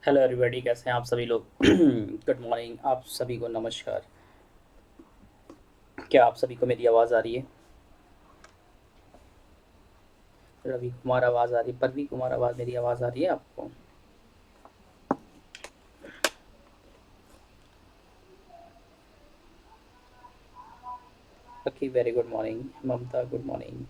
Hello everybody, कैसे हैं आप सभी लोग? गुड मॉर्निंग, आप सभी को नमस्कार। क्या आप सभी को मेरी आवाज़ आ रही है? रवि कुमार आवाज़ आ रही है, परवी कुमार आवाज़, मेरी आवाज़ आ रही है आपको? Okay, very good morning. Mamta, good morning.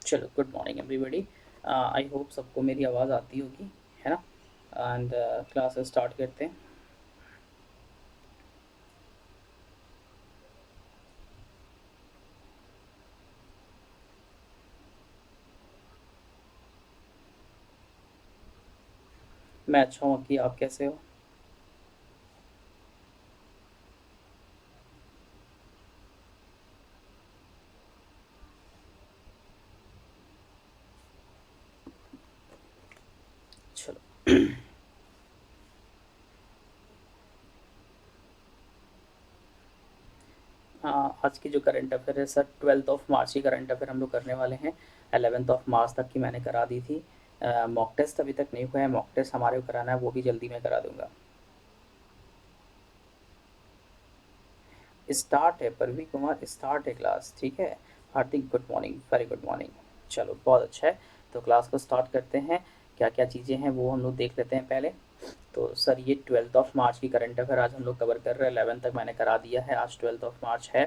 चलो, good morning everybody. I hope सबको मेरी आवाज़ आती होगी, है ना? एंड क्लास स्टार्ट करते हैं। मैं अच्छा हूँ कि आप कैसे हो? चलो। आज की जो करंट अफेयर है सर, 12 मार्च की करंट अफेयर हम लोग करने वाले हैं। 11 मार्च तक की मैंने करा दी थी। मॉक टेस्ट अभी तक नहीं हुआ है, मॉक टेस्ट हमारे को कराना है, वो भी जल्दी मैं करा दूंगा। स्टार्ट है परवी कुमार, स्टार्ट है क्लास, ठीक है। Hardik, good morning, very good morning. चलो, बहुत अच्छा है। तो क्लास को स्टार्ट करते हैं। क्या क्या चीज़ें हैं वो हम लोग देख लेते हैं पहले। तो सर, ये 12 मार्च की करंट अफेयर आज हम लोग कवर कर रहे हैं। 11 तक मैंने करा दिया है, आज 12 मार्च है।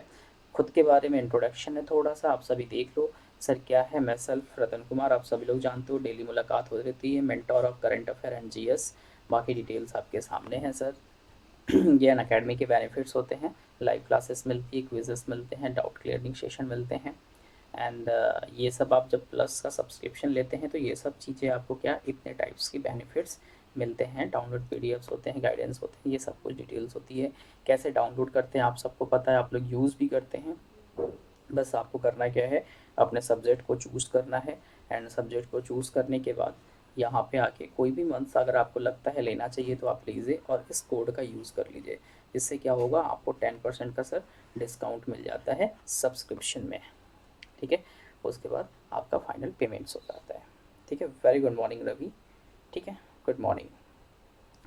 खुद के बारे में इंट्रोडक्शन है थोड़ा सा, आप सभी देख लो। सर क्या है, मैं सेल्फ रतन कुमार, आप सभी लोग जानते हो, डेली मुलाकात होती रहती है, mentor of current affair and GS. बाकी डिटेल्स आपके सामने हैं सर। ये अन अकेडमी के बेनिफिट्स होते हैं। लाइव क्लासेस मिलती है, क्विजेस मिलते हैं, डाउट क्लियरिंग सेशन मिलते हैं। एंड ये सब आप जब प्लस का सब्सक्रिप्शन लेते हैं तो ये सब चीज़ें आपको क्या, इतने टाइप्स की बेनिफिट्स मिलते हैं। डाउनलोड पीडीएफ्स होते हैं, गाइडेंस होते हैं, ये सब कुछ डिटेल्स होती है। कैसे डाउनलोड करते हैं आप सबको पता है, आप लोग यूज़ भी करते हैं। बस आपको करना क्या है, अपने सब्जेक्ट को चूज़ करना है। एंड सब्जेक्ट को चूज़ करने के बाद यहाँ पे आके कोई भी मंथ्स अगर आपको लगता है लेना चाहिए तो आप लीजिए और इस कोड का यूज़ कर लीजिए। इससे क्या होगा, आपको 10% का सर डिस्काउंट मिल जाता है सब्सक्रिप्शन में। ठीक है। उसके बाद आपका फाइनल पेमेंट्स हो जाता है। ठीक है। Very good morning Ravi. ठीक है। Good morning.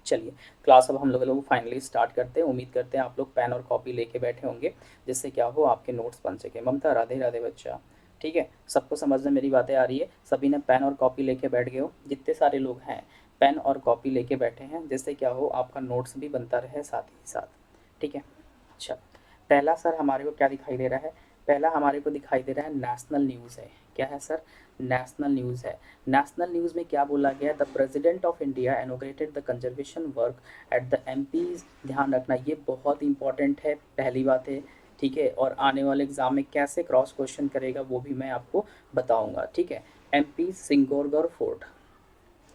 चलिए, क्लास अब हम लोग फाइनली स्टार्ट करते हैं। उम्मीद करते हैं आप लोग पेन और कॉपी लेके बैठे होंगे, जिससे क्या हो, आपके नोट्स बन सके। ममता, राधे राधे बच्चा। ठीक है, सबको समझ में मेरी बातें आ रही है? सभी ने पेन और कॉपी लेके बैठ गए हो? जितने सारे लोग हैं पेन और कॉपी लेके बैठे हैं, जिससे क्या हो, आपका नोट्स भी बनता रहे साथ ही साथ। ठीक है। अच्छा, पहला सर हमारे को क्या दिखाई दे रहा है? पहला हमारे को दिखाई दे रहा है नेशनल न्यूज़ है। क्या है सर? नेशनल न्यूज़ है। नेशनल न्यूज़ में क्या बोला गया? The president of India inaugurated the conservation work at the MPs. ध्यान रखना, ये बहुत इंपॉर्टेंट है, पहली बात है। ठीक है, और आने वाले एग्जाम में कैसे क्रॉस क्वेश्चन करेगा वो भी मैं आपको बताऊंगा। ठीक है। MP Singorgarh fort.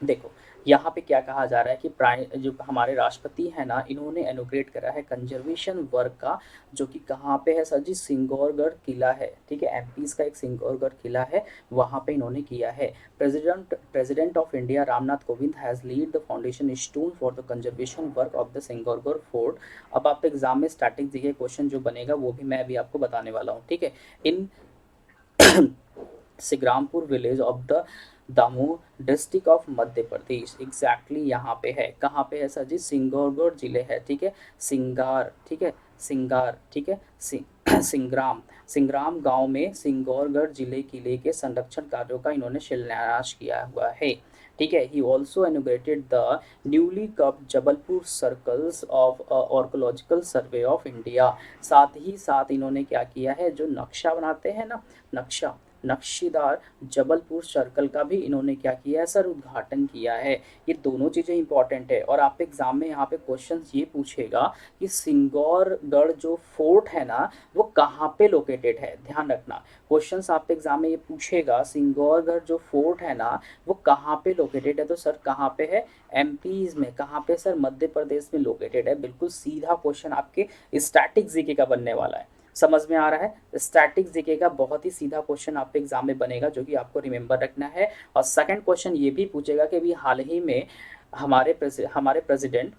देखो, यहाँ पे क्या कहा जा रहा है कि प्राइ जो हमारे राष्ट्रपति हैं ना, इन्होंने इनॉग्रेट करा है कंजर्वेशन वर्क का, जो कि कहाँ पे है सर जी? सिंगौरगढ़ किला है। ठीक है, एमपीज का एक सिंगौरगढ़ किला है, वहाँ पे इन्होंने किया है। President of India Ramnath Kovind has lead the foundation stone for the conservation work of the Singaurgarh fort. अब आप एग्जाम में स्टैटिक जीके क्वेश्चन जो बनेगा वो भी मैं अभी आपको बताने वाला हूँ। ठीक है। In Singrampur village of the Damoh district of Madhya Pradesh, exactly यहाँ पे है। कहाँ पे है सर जी? सिंगौरगढ़ जिले है। ठीक है। सिंगार, ठीक है, सिंगार, ठीक है, सिंग्राम, सिंग्राम गांव में सिंगौरगढ़ जिले किले के संरक्षण कार्यों का इन्होंने शिलान्यास किया हुआ है। ठीक है। He also inaugurated the newly कप Jabalpur circles of archaeological survey of India. साथ ही साथ इन्होंने क्या किया है, जो नक्शा बनाते हैं ना, नक्शा, नक्शीदार जबलपुर सर्कल का भी इन्होंने क्या किया है सर, उद्घाटन किया है। ये दोनों चीज़ें इंपॉर्टेंट है। और आप एग्जाम में यहाँ पे क्वेश्चन ये पूछेगा कि सिंगौरगढ़ जो फोर्ट है ना वो कहाँ पे लोकेटेड है, ध्यान रखना। क्वेश्चंस आपके एग्जाम में ये पूछेगा सिंगौरगढ़ जो फोर्ट है ना वो कहाँ पे लोकेटेड है, तो सर कहाँ पे है, एमपी में। कहाँ पे सर, मध्य प्रदेश में लोकेटेड है। बिल्कुल सीधा क्वेश्चन आपके स्टैटिक जीके का बनने वाला है। समझ में आ रहा है, स्टैटिक जीके का बहुत ही सीधा क्वेश्चन आपके एग्जाम में बनेगा जो कि आपको रिमेंबर रखना है। और सेकंड क्वेश्चन ये भी पूछेगा कि अभी हाल ही में हमारे प्रेसिडेंट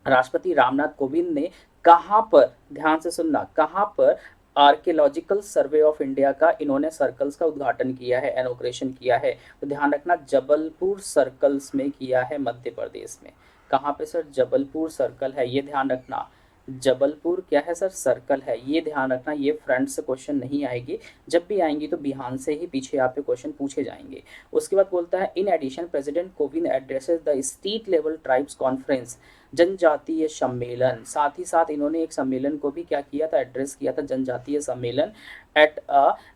राष्ट्रपति रामनाथ कोविंद ने कहाँ पर, ध्यान से सुनना, कहाँ पर आर्कियोलॉजिकल सर्वे ऑफ इंडिया का इन्होंने सर्कल्स का उद्घाटन किया है, इनॉग्रेशन किया है। तो ध्यान रखना जबलपुर सर्कल्स में किया है, मध्य प्रदेश में। कहाँ पे सर, जबलपुर सर्कल है, ये ध्यान रखना। जबलपुर क्या है सर, सर्कल है, ये ध्यान रखना। ये फ्रंट से क्वेश्चन नहीं आएगी, जब भी आएंगी तो बिहान से ही पीछे यहाँ पे क्वेश्चन पूछे जाएंगे। उसके बाद बोलता है in addition president Kovind addresses the state level tribes conference, जनजातीय सम्मेलन। साथ ही साथ इन्होंने एक सम्मेलन को भी क्या किया था, एड्रेस किया था, जनजातीय सम्मेलन एट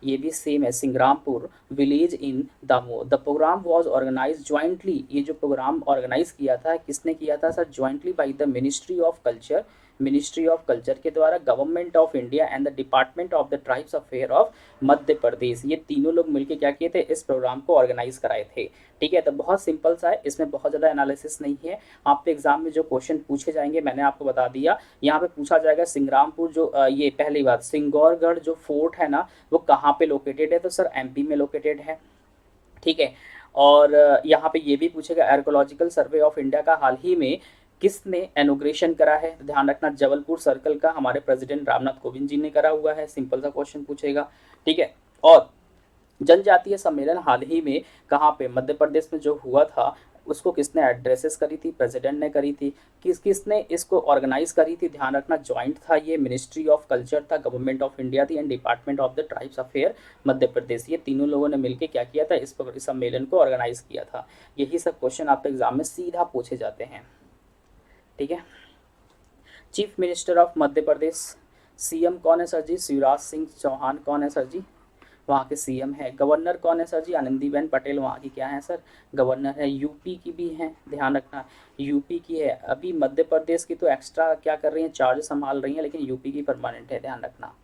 ये भी सेम है, Singrampur village in Damoh. The programme was organise jointly, ये जो प्रोग्राम ऑर्गेनाइज किया था किसने किया था sir, jointly by the ministry of culture के द्वारा, government of India and the department of the tribes affair of Madhya Pradesh. ये तीनों लोग मिलकर क्या किए थे, इस प्रोग्राम को ऑर्गेनाइज कराए थे। ठीक है, तो बहुत सिंपल सा है, इसमें बहुत ज़्यादा एनालिसिस नहीं है। आपके एग्जाम में जो क्वेश्चन पूछे जाएंगे मैंने आपको बता दिया। यहाँ पे पूछा जाएगा सिंग्रामपुर जो ये पहली बात, सिंगौरगढ़ जो फोर्ट है ना वो कहाँ पे लोकेटेड है, तो सर एमपी में लोकेटेड है। ठीक है, और यहाँ पे ये भी पूछेगा आर्कोलॉजिकल सर्वे ऑफ इंडिया का हाल ही में किसने इनॉग्रेशन करा है, ध्यान रखना जबलपुर सर्कल का हमारे प्रेसिडेंट रामनाथ कोविंद जी ने करा हुआ है। सिंपल सा क्वेश्चन पूछेगा। ठीक है, और जनजातीय सम्मेलन हाल ही में कहाँ पे, मध्य प्रदेश में जो हुआ था उसको किसने एड्रेसेस करी थी, प्रेसिडेंट ने करी थी। किसने इसको ऑर्गेनाइज करी थी, ध्यान रखना जॉइंट था ये, मिनिस्ट्री ऑफ कल्चर था, गवर्नमेंट ऑफ इंडिया थी and department of the tribes affair Madhya Pradesh. ये तीनों लोगों ने मिलकर क्या किया था, इस सम्मेलन को ऑर्गेनाइज किया था। यही सब क्वेश्चन आपके एग्जाम में सीधा पूछे जाते हैं। ठीक है, chief minister of Madhya Pradesh, CM कौन है सर जी, शिवराज सिंह चौहान कौन है सर जी, वहाँ के सीएम है। गवर्नर कौन है सर जी, आनंदीबेन पटेल वहाँ की क्या है सर, गवर्नर है। यूपी की भी है, ध्यान रखना यूपी की है। अभी मध्य प्रदेश की तो एक्स्ट्रा क्या कर रही हैं, चार्ज संभाल रही हैं, लेकिन यूपी की परमानेंट है, ध्यान रखना।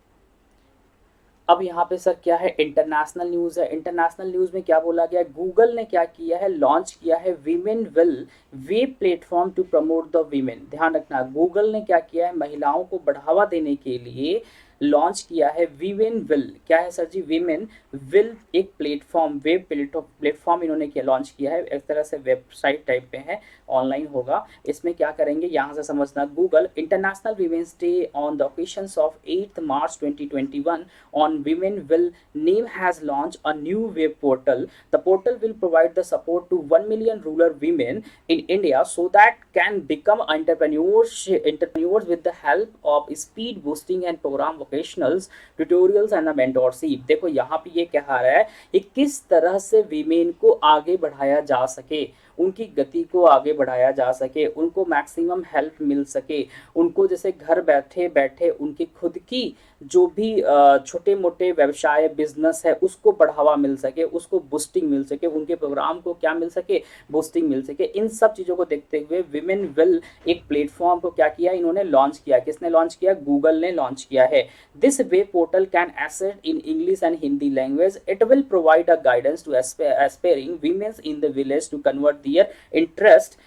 अब यहाँ पे सर क्या है, इंटरनेशनल न्यूज़ है। इंटरनेशनल न्यूज़ में क्या बोला गया है, गूगल ने क्या किया है, लॉन्च किया है women will web platform to promote the women. ध्यान रखना गूगल ने क्या किया है, महिलाओं को बढ़ावा देने के लिए लॉन्च किया है वीमेन विल। क्या है सर जी, वीमेन विल एक प्लेटफॉर्म, वेब प्लेटफॉर्म इन्होंने क्या लॉन्च किया है, एक तरह से वेबसाइट टाइप पे है, ऑनलाइन होगा। इसमें क्या करेंगे, यहाँ से समझना, Google international women's day on the occasions of 8 March 2021 on Women Will name has launched a new web portal. The portal will provide the support to 1 million rural women in India so that can become entrepreneurs with the help of speed boosting and program vocationals tutorials and a mentorship। देखो यहाँ पे ये कह रहा है कि किस तरह से विमेन को आगे बढ़ाया जा सके, उनकी गति को आगे बढ़ाया जा सके, उनको मैक्सिमम हेल्प मिल सके, उनको जैसे घर बैठे बैठे उनकी खुद की जो भी छोटे मोटे व्यवसाय बिजनेस है उसको बढ़ावा मिल सके, उसको बूस्टिंग मिल सके, उनके प्रोग्राम को क्या मिल सके, बूस्टिंग मिल सके। इन सब चीज़ों को देखते हुए विमेन विल एक प्लेटफॉर्म को क्या किया, इन्होंने लॉन्च किया। किसने लॉन्च किया, गूगल ने लॉन्च किया है। This web portal can asset in English and Hindi language. It will provide a guidance to aspiring womens in the village to convert their interest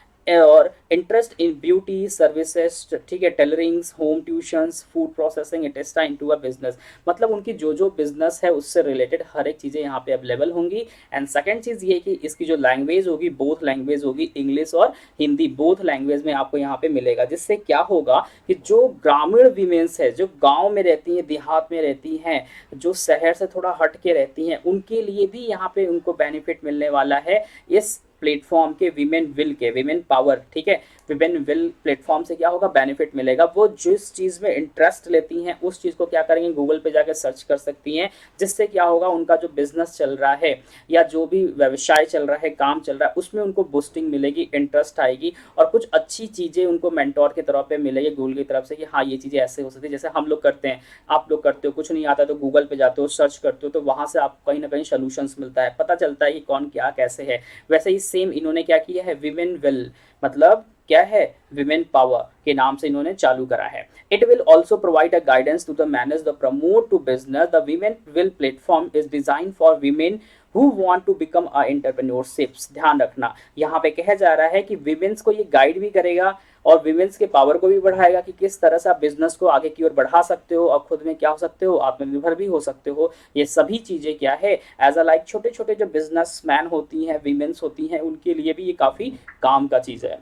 in beauty services, ठीक है, tailorings, home tuitions, food processing etcetera into a business. मतलब उनकी जो जो business है उससे related हर एक चीज़ें यहाँ पे अवेलेबल होंगी। एंड सेकंड चीज़ ये कि इसकी जो लैंग्वेज होगी, बोथ लैंग्वेज होगी, इंग्लिश और हिंदी, बोथ लैंग्वेज में आपको यहाँ पे मिलेगा। जिससे क्या होगा कि जो ग्रामीण वीमेंस है, जो गाँव में रहती हैं, देहात में रहती हैं, जो शहर से थोड़ा हट के रहती हैं, उनके लिए भी यहाँ पे उनको बेनिफिट मिलने वाला है इस प्लेटफॉर्म के विमेन विल के विमेन पावर, ठीक है, विमेन विल प्लेटफॉर्म से क्या होगा, बेनिफिट मिलेगा। वो जिस चीज़ में इंटरेस्ट लेती हैं उस चीज़ को क्या करेंगे, गूगल पे जाकर सर्च कर सकती हैं, जिससे क्या होगा, उनका जो बिजनेस चल रहा है या जो भी व्यवसाय चल रहा है, काम चल रहा है, उसमें उनको बूस्टिंग मिलेगी, इंटरेस्ट आएगी और कुछ अच्छी चीज़ें उनको मेंटोर के तौर पे मिलेगी गूगल की तरफ से कि हाँ ये चीज़ें ऐसे हो सकती है। जैसे हम लोग करते हैं, आप लोग करते हो, कुछ नहीं आता तो गूगल पे जाते हो, सर्च करते हो, तो वहाँ से आपको कहीं ना कहीं सोल्यूशंस मिलता है, पता चलता है कि कौन क्या कैसे है। वैसे ही सेम इन्होंने क्या किया है, विमेन विल मतलब क्या है, विमेन पावर के नाम से इन्होंने चालू करा है। It will also provide a guidance to the manage the promote to business. The women will platform is design for women who want to become a entrepreneurships. ध्यान रखना, यहाँ पे कहा जा रहा है कि विमेन्स को ये गाइड भी करेगा और विमेन्स के पावर को भी बढ़ाएगा कि किस तरह से आप बिजनेस को आगे की ओर बढ़ा सकते हो और खुद में क्या हो सकते हो, आत्मनिर्भर भी हो सकते हो। ये सभी चीज़ें क्या है, एज अ लाइक छोटे छोटे जो बिजनेसमैन होती हैं, विमेन्स होती हैं, उनके लिए भी ये काफ़ी काम का चीज़ है।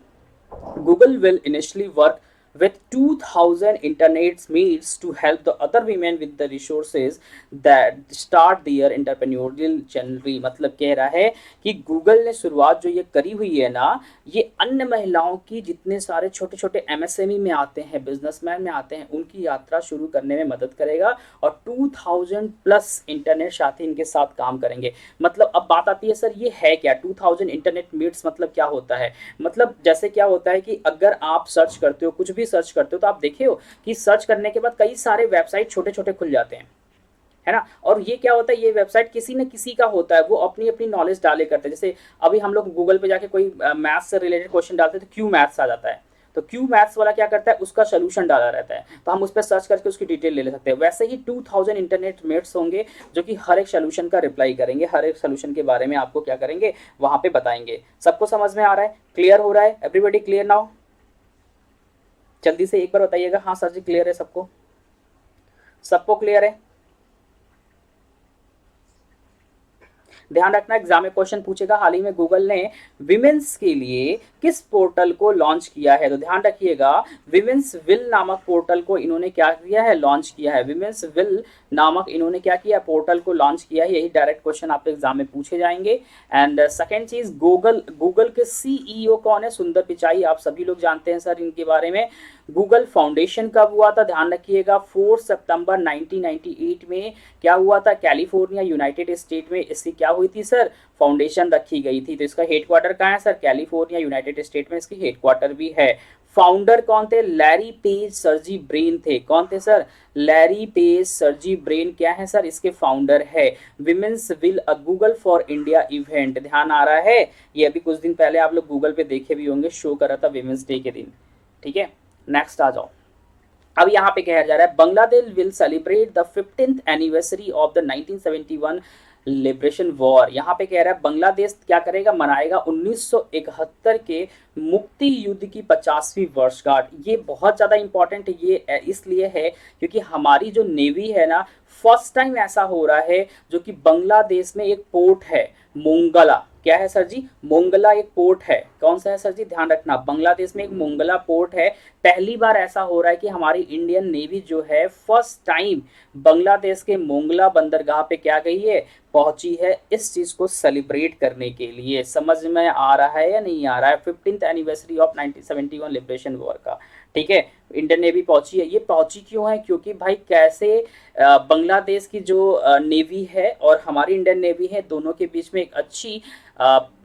Google will initially work with 2000 internet meets to help the other women with the resources that start their entrepreneurial journey। मतलब कह रहा है कि गूगल ने शुरुआत जो ये करी हुई है ना, ये अन्य महिलाओं की जितने सारे छोटे छोटे एमएसएमई में आते हैं, बिजनेसमैन में आते हैं, उनकी यात्रा शुरू करने में मदद करेगा और 2000 प्लस इंटरनेट साथी इनके साथ काम करेंगे। मतलब अब बात आती है सर ये है क्या, 2000 इंटरनेट मीट्स मतलब क्या होता है। मतलब जैसे क्या होता है कि अगर आप सर्च करते हो, कुछ भी सर्च करते हो, तो आप देखे हो कि सर्च करने के बाद कई सारे वेबसाइट छोटे छोटे खुल जाते हैं, है ना। और ये क्या होता है, ये वेबसाइट किसी न किसी का होता है, वो अपनी अपनी नॉलेज डाले करते हैं। जैसे अभी हम लोग गूगल पे जाके कोई मैथ्स से रिलेटेड क्वेश्चन डालते हैं तो क्यू मैथ्स आ जाता है, तो क्यू मैथ्स वाला क्या करता है, उसका सोल्यूशन डाला रहता है, तो हम उस पर सर्च करके उसकी डिटेल ले सकते हैं। वैसे ही 2000 इंटरनेट मेट्स होंगे जो कि हर एक सोल्यूशन का रिप्लाई करेंगे, हर एक सोल्यूशन के बारे में आपको क्या करेंगे, वहां पे बताएंगे। सबको समझ में आ रहा है, क्लियर हो रहा है, एवरीबॉडी क्लियर नाउ? जल्दी से एक बार बताइएगा, हाँ सर जी क्लियर है सबको, सबको क्लियर है। ध्यान रखना, एग्जाम में क्वेश्चन पूछेगा हाल ही में गूगल ने विमेंस के लिए किस पोर्टल को लॉन्च किया है, तो ध्यान रखिएगा विमेंस विल नामक पोर्टल को इन्होंने क्या किया है, लॉन्च किया है। विमेंस विल नामक इन्होंने क्या किया, पोर्टल को लॉन्च किया है। यही डायरेक्ट क्वेश्चन आपके एग्जाम में पूछे जाएंगे। एंड सेकंड चीज, गूगल के सीईओ कौन है, सुंदर पिचाई, आप सभी लोग जानते हैं सर इनके बारे में। गूगल फाउंडेशन कब हुआ था, ध्यान रखिएगा 4 सितंबर 1998 में क्या हुआ था, कैलिफोर्निया यूनाइटेड स्टेट में इसकी क्या हुई थी सर, फाउंडेशन रखी गई थी। तो इसका हेडक्वार्टर कहाँ है सर, कैलिफोर्निया यूनाइटेड स्टेट में इसकी हेडक्वार्टर भी है। फाउंडर कौन थे, लैरी पेज सर्जी ब्रेन थे। कौन थे सर, लैरी पेज सर्जी ब्रेन क्या है सर, इसके फाउंडर है। Women's will a Google for India event, ध्यान आ रहा है, ये अभी कुछ दिन पहले आप लोग गूगल पे देखे भी होंगे, शो करा था विमेंस डे के दिन, ठीक है। नेक्स्ट आ जाओ, अब यहाँ पे कहा जा रहा है Bangladesh will celebrate the 15th anniversary of the 1971 liberation war. यहाँ पे कह रहा है बांग्लादेश क्या करेगा, मनाएगा 1971 के मुक्ति युद्ध की 50वीं वर्षगांठ। ये बहुत ज़्यादा इंपॉर्टेंट ये इसलिए है क्योंकि हमारी जो नेवी है ना, फर्स्ट टाइम ऐसा हो रहा है जो कि बांग्लादेश में एक पोर्ट है मोंगला, क्या है सर जी, मोंगला एक पोर्ट है। कौन सा है सर जी, ध्यान रखना, बांग्लादेश में एक मोंगला पोर्ट है। पहली बार ऐसा हो रहा है कि हमारी इंडियन नेवी जो है फर्स्ट टाइम बांग्लादेश के मोंगला बंदरगाह पे क्या गई है, पहुंची है, इस चीज को सेलिब्रेट करने के लिए। समझ में आ रहा है या नहीं आ रहा है, 15th anniversary of 1971 liberation war का, ठीक है। इंडियन नेवी पहुंची है, ये पहुंची क्यों है, क्योंकि भाई कैसे बांग्लादेश की जो नेवी है और हमारी इंडियन नेवी है, दोनों के बीच में एक अच्छी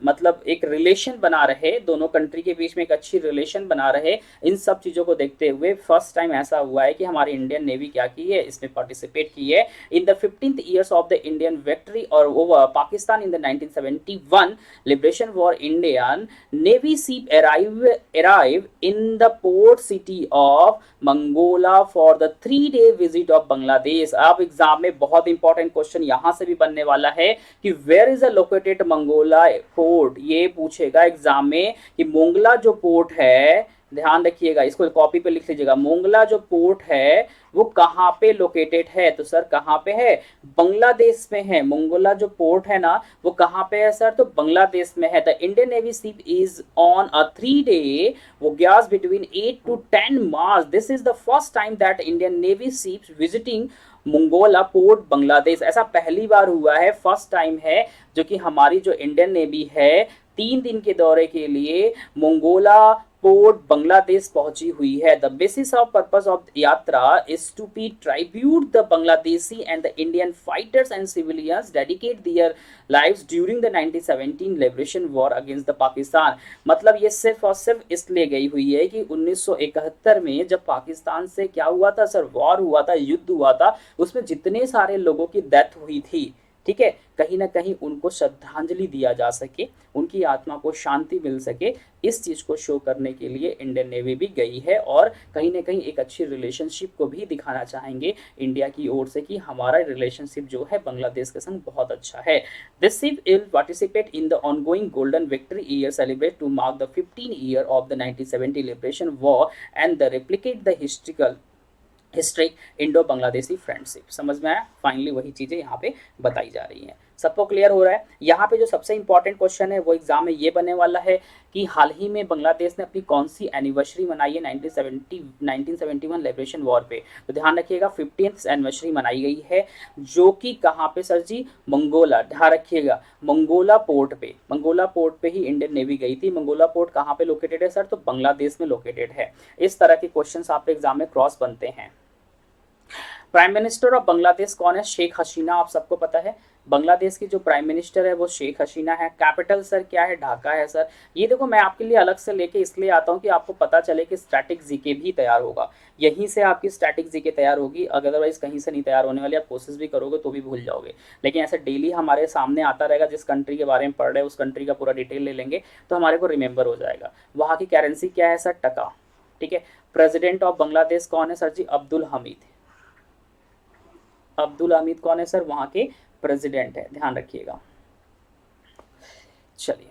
मतलब एक रिलेशन बना रहे, दोनों कंट्री के बीच में एक अच्छी रिलेशन बना रहे। इन सब चीज़ों को देखते हुए फर्स्ट टाइम ऐसा हुआ है कि हमारी इंडियन नेवी क्या की है, इसमें पार्टिसिपेट की है। In the 15th years of the Indian victory और over Pakistan in the 1971 liberation war, Indian navy ship arrive in the port city of Mongla for the 3-day visit of Bangladesh. अब एग्जाम में बहुत इंपॉर्टेंट क्वेश्चन यहां से भी बनने वाला है कि where is a located Mongla port, ये पूछेगा एग्जाम में कि मोंगला जो पोर्ट है, ध्यान रखिएगा, इसको कॉपी पे लिख लीजिएगा, मोंगला जो पोर्ट है वो कहाँ पे लोकेटेड है, तो सर कहाँ पे है, बांग्लादेश में है। मोंगोला जो पोर्ट है ना वो कहाँ पे है सर, तो बांग्लादेश में है। The Indian navy ship is on a 3-day voyage between 8 to 10 March. This is the first time that Indian Navy ships visiting Mongla port Bangladesh. ऐसा पहली बार हुआ है, फर्स्ट टाइम है जो कि हमारी जो इंडियन नेवी है 3 दिन के दौरे के लिए मंगोला पोर्ट बांग्लादेश पहुंची हुई है। The basis of purpose of यात्रा is to be tribute the Bangladeshi and the Indian fighters and civilians dedicate their lives during the 1917 liberation war against the Pakistan. मतलब ये सिर्फ और सिर्फ इसलिए गई हुई है कि 1971 में जब पाकिस्तान से क्या हुआ था सर, वॉर हुआ था, युद्ध हुआ था, उसमें जितने सारे लोगों की डेथ हुई थी, ठीक है, कहीं ना कहीं उनको श्रद्धांजलि दिया जा सके, उनकी आत्मा को शांति मिल सके, इस चीज़ को शो करने के लिए इंडियन नेवी भी गई है और कहीं ना कहीं एक अच्छी रिलेशनशिप को भी दिखाना चाहेंगे इंडिया की ओर से कि हमारा रिलेशनशिप जो है बांग्लादेश के संग बहुत अच्छा है। This ship will participate in the ongoing golden victory year celebrate to mark the 15 year of the 1970 liberation war and the replicate the history Indo Bangladeshi friendship. समझ में आया? फाइनली वही चीजें यहाँ पे बताई जा रही हैं। सबको क्लियर हो रहा है? यहाँ पे जो सबसे इंपॉर्टेंट क्वेश्चन है वो एग्जाम में ये बनने वाला है कि हाल ही में बांग्लादेश ने अपनी कौन सी एनिवर्सरी मनाई है 1971 लिबरेशन वॉर पे। तो ध्यान रखिएगा 50th एनिवर्सरी मनाई गई है, जो कि कहाँ पे सर जी? मंगोला, ध्यान रखिएगा मंगोला पोर्ट पे, मंगोला पोर्ट पे ही इंडियन नेवी गई थी। मंगोला पोर्ट कहाँ पे लोकेटेड है सर? तो बांग्लादेश में लोकेटेड है। इस तरह के क्वेश्चन आपके एग्जाम में क्रॉस बनते हैं। प्राइम मिनिस्टर ऑफ बांग्लादेश कौन है? शेख हसीना, आप सबको पता है। बांग्लादेश की जो प्राइम मिनिस्टर है वो शेख हसीना है। कैपिटल सर क्या है? ढाका है सर। ये देखो मैं आपके लिए अलग से लेके इसलिए आता हूँ कि आपको पता चले कि स्टैटिक जीके भी तैयार होगा, यहीं से आपकी स्टैटिक जीके तैयार होगी, अदरवाइज कहीं से नहीं तैयार होने वाली। आप कोशिश भी करोगे तो भी भूल जाओगे, लेकिन ऐसे डेली हमारे सामने आता रहेगा, जिस कंट्री के बारे में पढ़ रहे हैं उस कंट्री का पूरा डिटेल ले लेंगे तो हमारे को रिमेंबर हो जाएगा। वहाँ की करेंसी क्या है सर? टका, ठीक है। प्रेसिडेंट ऑफ बांग्लादेश कौन है सर जी? अब्दुल हमीद। अब्दुल हमीद कौन है सर? वहां के प्रेसिडेंट है, ध्यान रखिएगा। चलिए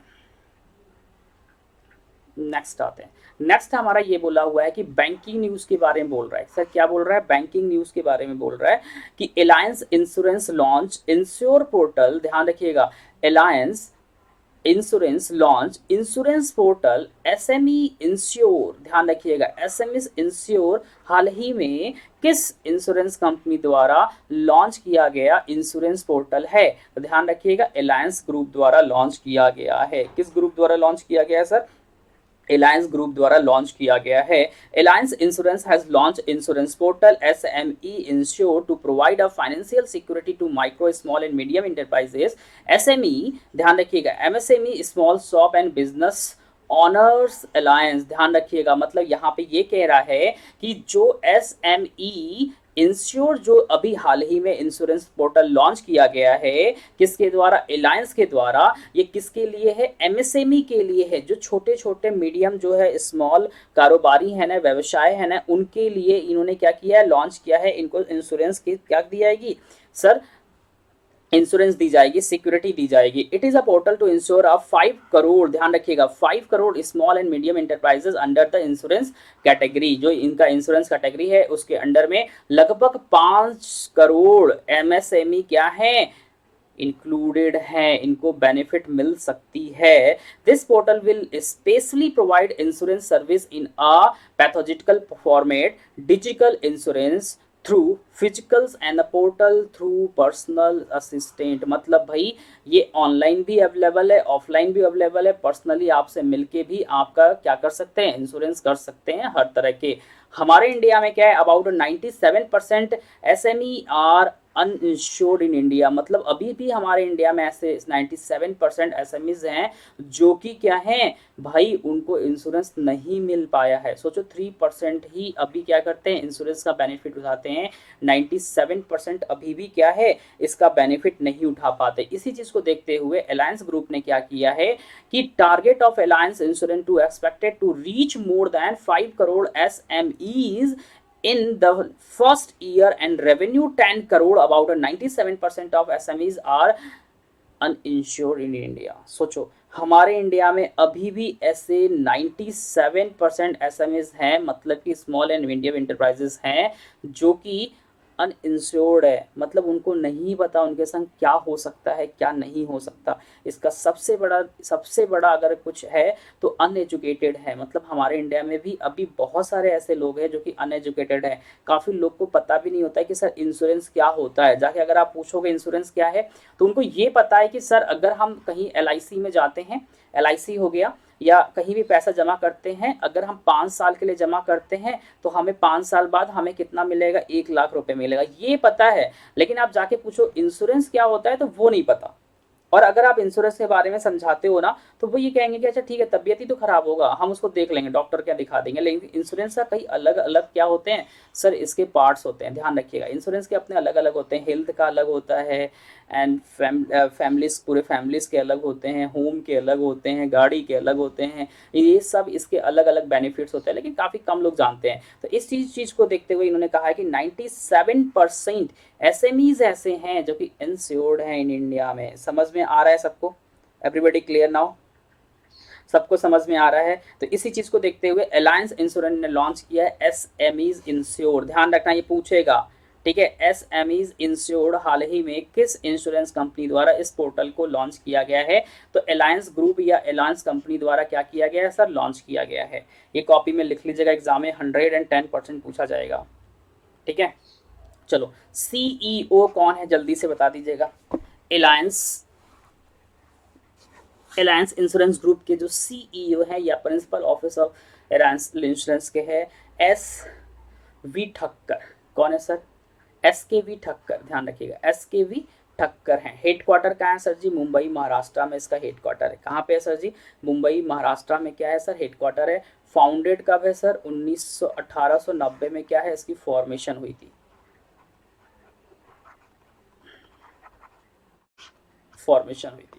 नेक्स्ट आते हैं। नेक्स्ट हमारा ये बोला हुआ है कि बैंकिंग न्यूज के बारे में बोल रहा है सर। क्या बोल रहा है? बैंकिंग न्यूज के बारे में बोल रहा है कि alliance insurance launch ensure portal, ध्यान रखिएगा, alliance insurance launch insurance portal SME ensure, ध्यान रखिएगा एसएमई इंश्योर हाल ही में किस इंश्योरेंस कंपनी द्वारा लॉन्च किया गया इंश्योरेंस पोर्टल है? तो ध्यान रखिएगा अलायंस ग्रुप द्वारा लॉन्च किया गया है। किस ग्रुप द्वारा लॉन्च किया गया है सर? अलायंस ग्रुप द्वारा लॉन्च किया गया है। Alliance insurance has launch insurance portal SME insure to provide a financial security to micro small and medium enterprises. SME, ध्यान रखिएगा MSME small shop and business owners Alliance, ध्यान रखिएगा मतलब यहाँ पे ये कह रहा है कि जो एसएमई इंश्योर जो अभी हाल ही में इंश्योरेंस पोर्टल लॉन्च किया गया है, किसके द्वारा? अलायंस के द्वारा। ये किसके लिए है? एमएसएमई के लिए है, जो छोटे छोटे मीडियम जो है स्मॉल कारोबारी है ना, व्यवसाय है ना, उनके लिए इन्होंने क्या किया है? लॉन्च किया है। इनको इंश्योरेंस की क्या दी जाएगी सर? इंश्योरेंस दी जाएगी, सिक्योरिटी दी जाएगी। It is a portal to insure a 5 crore, ध्यान रखिएगा 5 crore small and medium enterprises under the insurance category. जो इनका इंश्योरेंस कैटेगरी है उसके अंडर में लगभग 5 करोड़ एमएसएमई क्या है? इंक्लूडेड है, इनको बेनिफिट मिल सकती है। This portal will specially provide insurance service in a pathological format, digital insurance through physicals and portal through personal assistant. मतलब भाई ये ऑनलाइन भी अवेलेबल है, ऑफलाइन भी अवेलेबल है, पर्सनली आपसे मिलके भी आपका क्या कर सकते हैं? इंश्योरेंस कर सकते हैं हर तरह के। हमारे इंडिया में क्या है? About 97% SME are uninsured in India. मतलब अभी भी हमारे इंडिया में ऐसे 97% एसएमईज हैं जो कि क्या हैं भाई, उनको इंश्योरेंस नहीं मिल पाया है। सोचो 3% ही अभी क्या करते हैं? इंश्योरेंस का बेनिफिट उठाते हैं। 97% अभी भी क्या है? इसका बेनिफिट नहीं उठा पाते। इसी चीज को देखते हुए अलायंस ग्रुप ने क्या किया है कि target of Alliance insurance to expected to reach more than 5 crore SMEs in the first year and revenue 10 crore. About 97% of SMEs are uninsured in India. सोचो हमारे इंडिया में अभी भी ऐसे 97% एसएमएस हैं, मतलब कि स्मॉल एंड मीडियम इंटरप्राइजेस हैं जो कि अनइंश्योर्ड है। मतलब उनको नहीं पता उनके संग क्या हो सकता है, क्या नहीं हो सकता। इसका सबसे बड़ा अगर कुछ है तो अनएजुकेटेड है। मतलब हमारे इंडिया में भी अभी बहुत सारे ऐसे लोग हैं जो कि अनएजुकेटेड है। काफ़ी लोग को पता भी नहीं होता है कि सर इंश्योरेंस क्या होता है। जाके अगर आप पूछोगे इंश्योरेंस क्या है तो उनको ये पता है कि सर अगर हम कहीं एलआईसी में जाते हैं, LIC हो गया, या कहीं भी पैसा जमा करते हैं, अगर हम 5 साल के लिए जमा करते हैं तो हमें 5 साल बाद हमें कितना मिलेगा, 1 लाख रुपए मिलेगा, ये पता है। लेकिन आप जाके पूछो इंश्योरेंस क्या होता है तो वो नहीं पता। और अगर आप इंश्योरेंस के बारे में समझाते हो ना तो वो ये कहेंगे कि अच्छा ठीक है, तबीयत ही तो खराब होगा, हम उसको देख लेंगे, डॉक्टर क्या दिखा देंगे। लेकिन इंश्योरेंस का कई अलग अलग क्या होते हैं सर, इसके पार्ट्स होते हैं, ध्यान रखिएगा। इंश्योरेंस के अपने अलग अलग होते हैं, हेल्थ का अलग होता है, एंड फैमिलीज, पूरे फैमिलीज के अलग होते हैं, होम के अलग होते हैं, गाड़ी के अलग होते हैं, ये सब इसके अलग अलग बेनिफिट्स होते हैं, लेकिन काफ़ी कम लोग जानते हैं। तो इस चीज़ को देखते हुए इन्होंने कहा है कि 97% SMEs ऐसे हैं जो कि इंश्योर्ड हैं इन इंडिया में। समझ में आ रहा है सबको? Everybody clear now? सबको समझ में आ रहा है? तो इसी चीज को देखते हुए अलायंस इंश्योरेंस ने लॉन्च किया है SMEs इंश्योर्ड। ध्यान रखना, ये पूछेगा, ठीक है। SMEs इंश्योर्ड हाल ही में किस इंश्योरेंस कंपनी द्वारा इस पोर्टल को लॉन्च किया गया है? तो अलायंस ग्रुप या अलायंस कंपनी द्वारा क्या किया गया है सर? लॉन्च किया गया है। ये कॉपी में लिख लीजिएगा, एग्जाम में 110% पूछा जाएगा, ठीक है। चलो, CEO कौन है जल्दी से बता दीजिएगा। अलायंस अलायंस इंश्योरेंस ग्रुप के जो CEO है या principal officer of Alliance insurance के हैं SV ठक्कर। कौन है सर? SKV ठक्कर, ध्यान रखिएगा, SKV ठक्कर हैं। हेडक्वार्टर कहाँ है सर जी? मुंबई महाराष्ट्र में इसका हेडक्वार्टर है। कहाँ पे है सर जी? मुंबई महाराष्ट्र में क्या है सर? हेडक्वार्टर है। फाउंडेड कब है सर? 1890 में क्या है इसकी फॉर्मेशन हुई थी, फॉर्मेशन हुई थी।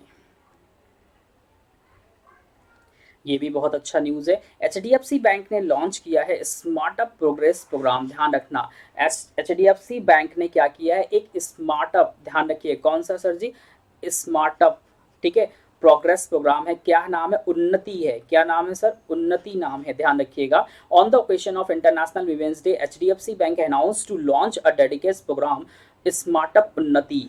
ये भी बहुत अच्छा न्यूज़ है। HDFC बैंक ने लॉन्च किया है स्मार्टअप प्रोग्रेस प्रोग्राम। ध्यान रखना, HDFC बैंक ने क्या किया है? एक स्मार्टअप, ध्यान रखिए, कौन सा सर जी? स्मार्टअप, ठीक है, प्रोग्रेस प्रोग्राम है। क्या नाम है? उन्नति है। क्या नाम है सर? उन्नति नाम है, ध्यान रखिएगा। On the occasion of international women's day, HDFC bank announce to launch a dedicated programme SmartUp Unnati.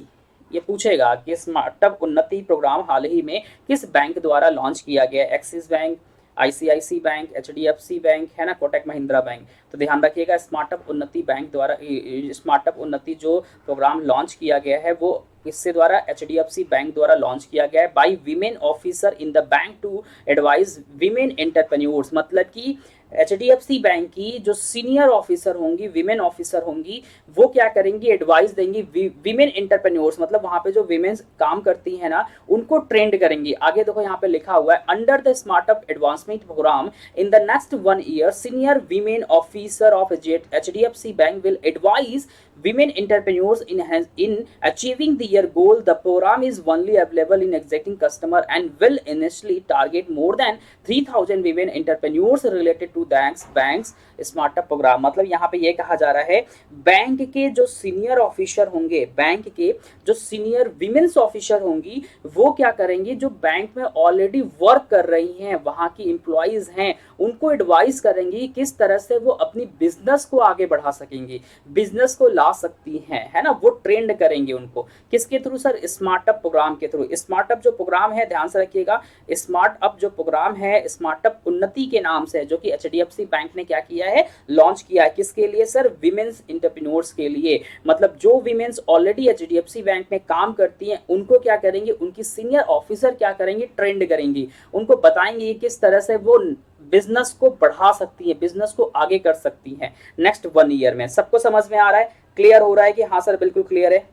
ये पूछेगा कि स्मार्टअप उन्नति प्रोग्राम हाल ही में किस बैंक द्वारा लॉन्च किया गया? Axis bank, ICICI bank, HDFC bank है ना, कोटक महिंद्रा बैंक। तो ध्यान रखिएगा, स्मार्टअप उन्नति बैंक द्वारा, स्मार्टअप उन्नति जो प्रोग्राम लॉन्च किया गया है वो किससे द्वारा? HDFC बैंक द्वारा लॉन्च किया गया है by women officer in the bank to advise women entrepreneurs. मतलब कि HDFC बैंक की जो सीनियर ऑफिसर होंगी, विमेन ऑफिसर होंगी, वो क्या करेंगी? एडवाइस देंगी विमेन एंटरप्रेन्योर्स, मतलब वहां पे जो विमेन काम करती है ना उनको ट्रेंड करेंगी। आगे देखो यहाँ पे लिखा हुआ है, under the SmartUp advancement programme in the next 1 year senior women officer of HDFC bank will advise women entrepreneurs in achieving their goal. The program is only available in existing customer and will initially target more than 3000 women entrepreneurs related to banks SmartUp programme. मतलब यहाँ पे ये कहा जा रहा है, bank के जो सीनियर ऑफिसर होंगे, बैंक के जो सीनियर विमेन्स ऑफिसर होंगी, वो क्या करेंगी? जो बैंक में ऑलरेडी वर्क कर रही हैं, वहां की एम्प्लॉइज हैं, उनको एडवाइस करेंगी किस तरह से वो अपनी बिजनेस को आगे बढ़ा सकेंगी, बिजनेस को ला सकती हैं, है ना, वो ट्रेंड करेंगे उनको। किसके थ्रू सर? स्मार्टअप प्रोग्राम के थ्रू। स्मार्टअप जो प्रोग्राम है, ध्यान से रखिएगा, स्मार्टअप जो प्रोग्राम है स्मार्टअप उन्नति के नाम से, जो कि HDFC बैंक ने क्या किया है? लॉन्च किया है। किसके लिए सर? विमेन्स एंटरप्रेन्योर्स के लिए। मतलब जो विमेन्स ऑलरेडी HDFC बैंक में काम करती हैं उनको क्या करेंगे? उनकी सीनियर ऑफिसर क्या करेंगे? ट्रेंड करेंगी, उनको बताएंगे किस तरह से वो बिजनेस को बढ़ा सकती है, बिजनेस को आगे कर सकती हैं नेक्स्ट 1 year में। सबको समझ में आ रहा है? क्लियर हो रहा है कि हाँ सर बिल्कुल क्लियर है?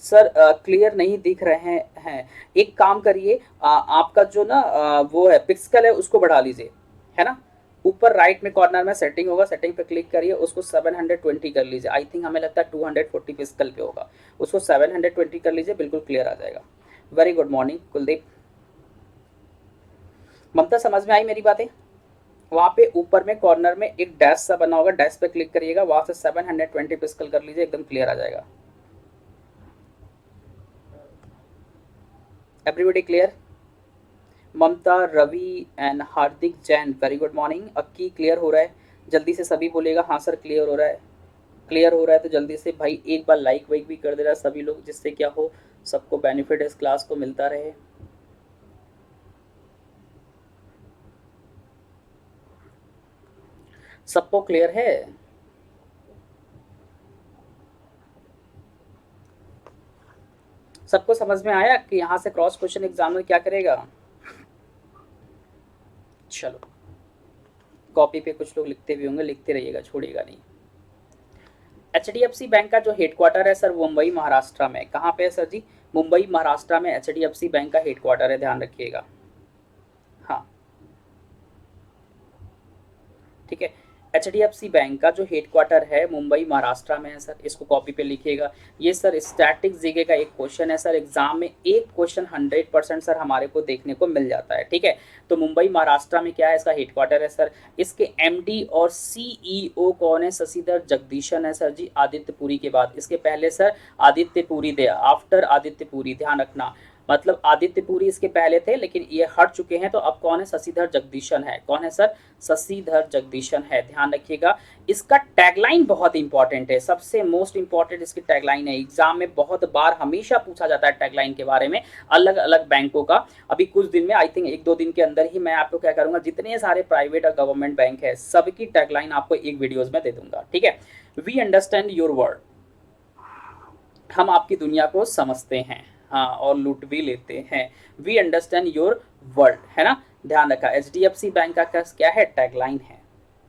सर क्लियर नहीं दिख रहे हैं, एक काम करिए, आपका जो ना वो है पिक्सल है उसको बढ़ा लीजिए, है ना, ऊपर राइट में कॉर्नर में सेटिंग होगा, सेटिंग पे क्लिक करिए, उसको 720 कर लीजिए। आई थिंक हमें लगता है 240 पिक्सल पे होगा, उसको 720 कर लीजिए, बिल्कुल क्लियर आ जाएगा। Very good morning Kuldeep. Mamta समझ में आई मेरी बातें? वहाँ पे ऊपर में कॉर्नर में एक डैश सा बना होगा, डैश पे क्लिक करिएगा, वहाँ से 720 पिक्सल कर लीजिए, एकदम क्लियर आ जाएगा। Everybody clear? Mamta, Ravi and Hardik Jain, very good morning. Akki clear हो रहा है? जल्दी से सभी बोलेगा हाँ सर क्लियर हो रहा है। क्लियर हो रहा है तो जल्दी से भाई एक बार लाइक वाइक भी कर दे रहा है सभी लोग, जिससे क्या हो, सबको बेनिफिट इस क्लास को मिलता रहे। सबको क्लियर है? सबको समझ में आया कि यहाँ से क्रॉस क्वेश्चन एग्जाम में क्या करेगा? चलो, कॉपी पे कुछ लोग लिखते भी होंगे, लिखते रहिएगा, छोड़िएगा नहीं। एचडीएफसी बैंक का जो हेडक्वार्टर है सर, मुंबई महाराष्ट्र में। कहाँ पे है सर जी? मुंबई महाराष्ट्र में एचडीएफसी बैंक का हेडक्वार्टर है, ध्यान रखिएगा। हाँ, ठीक है। एचडीएफसी बैंक का जो हेडक्वार्टर है मुंबई महाराष्ट्र में है सर, इसको कॉपी पे लिखिएगा। ये सर स्टैटिक जीके का एक क्वेश्चन है सर, एग्जाम में एक क्वेश्चन 100% सर हमारे को देखने को मिल जाता है, ठीक है। तो मुंबई महाराष्ट्र में क्या है, इसका हेडक्वार्टर है सर। इसके एमडी और सीईओ कौन है? शशिधर जगदीशन है सर जी, आदित्य पुरी के बाद। इसके पहले सर आदित्य पुरी दे, आफ्टर आदित्य पुरी, ध्यान रखना। मतलब आदित्य पुरी इसके पहले थे, लेकिन ये हट चुके हैं, तो अब कौन है? शशिधर जगदीशन है। कौन है सर? शशिधर जगदीशन है, ध्यान रखिएगा। इसका टैगलाइन बहुत इंपॉर्टेंट है, सबसे मोस्ट इंपॉर्टेंट इसकी टैगलाइन है। एग्जाम में बहुत बार हमेशा पूछा जाता है टैगलाइन के बारे में, अलग अलग बैंकों का। अभी कुछ दिन में, आई थिंक 1-2 दिन के अंदर ही मैं आपको क्या करूंगा, जितने सारे प्राइवेट और गवर्नमेंट बैंक है सबकी टैगलाइन आपको एक वीडियोज में दे दूंगा, ठीक है। वी अंडरस्टैंड योर वर्ड, हम आपकी दुनिया को समझते हैं, हाँ, और लूट भी लेते हैं। वी अंडरस्टैंड योर वर्ल्ड, है ना, ध्यान रखा। एचडीएफसी बैंक का क्या है? टैगलाइन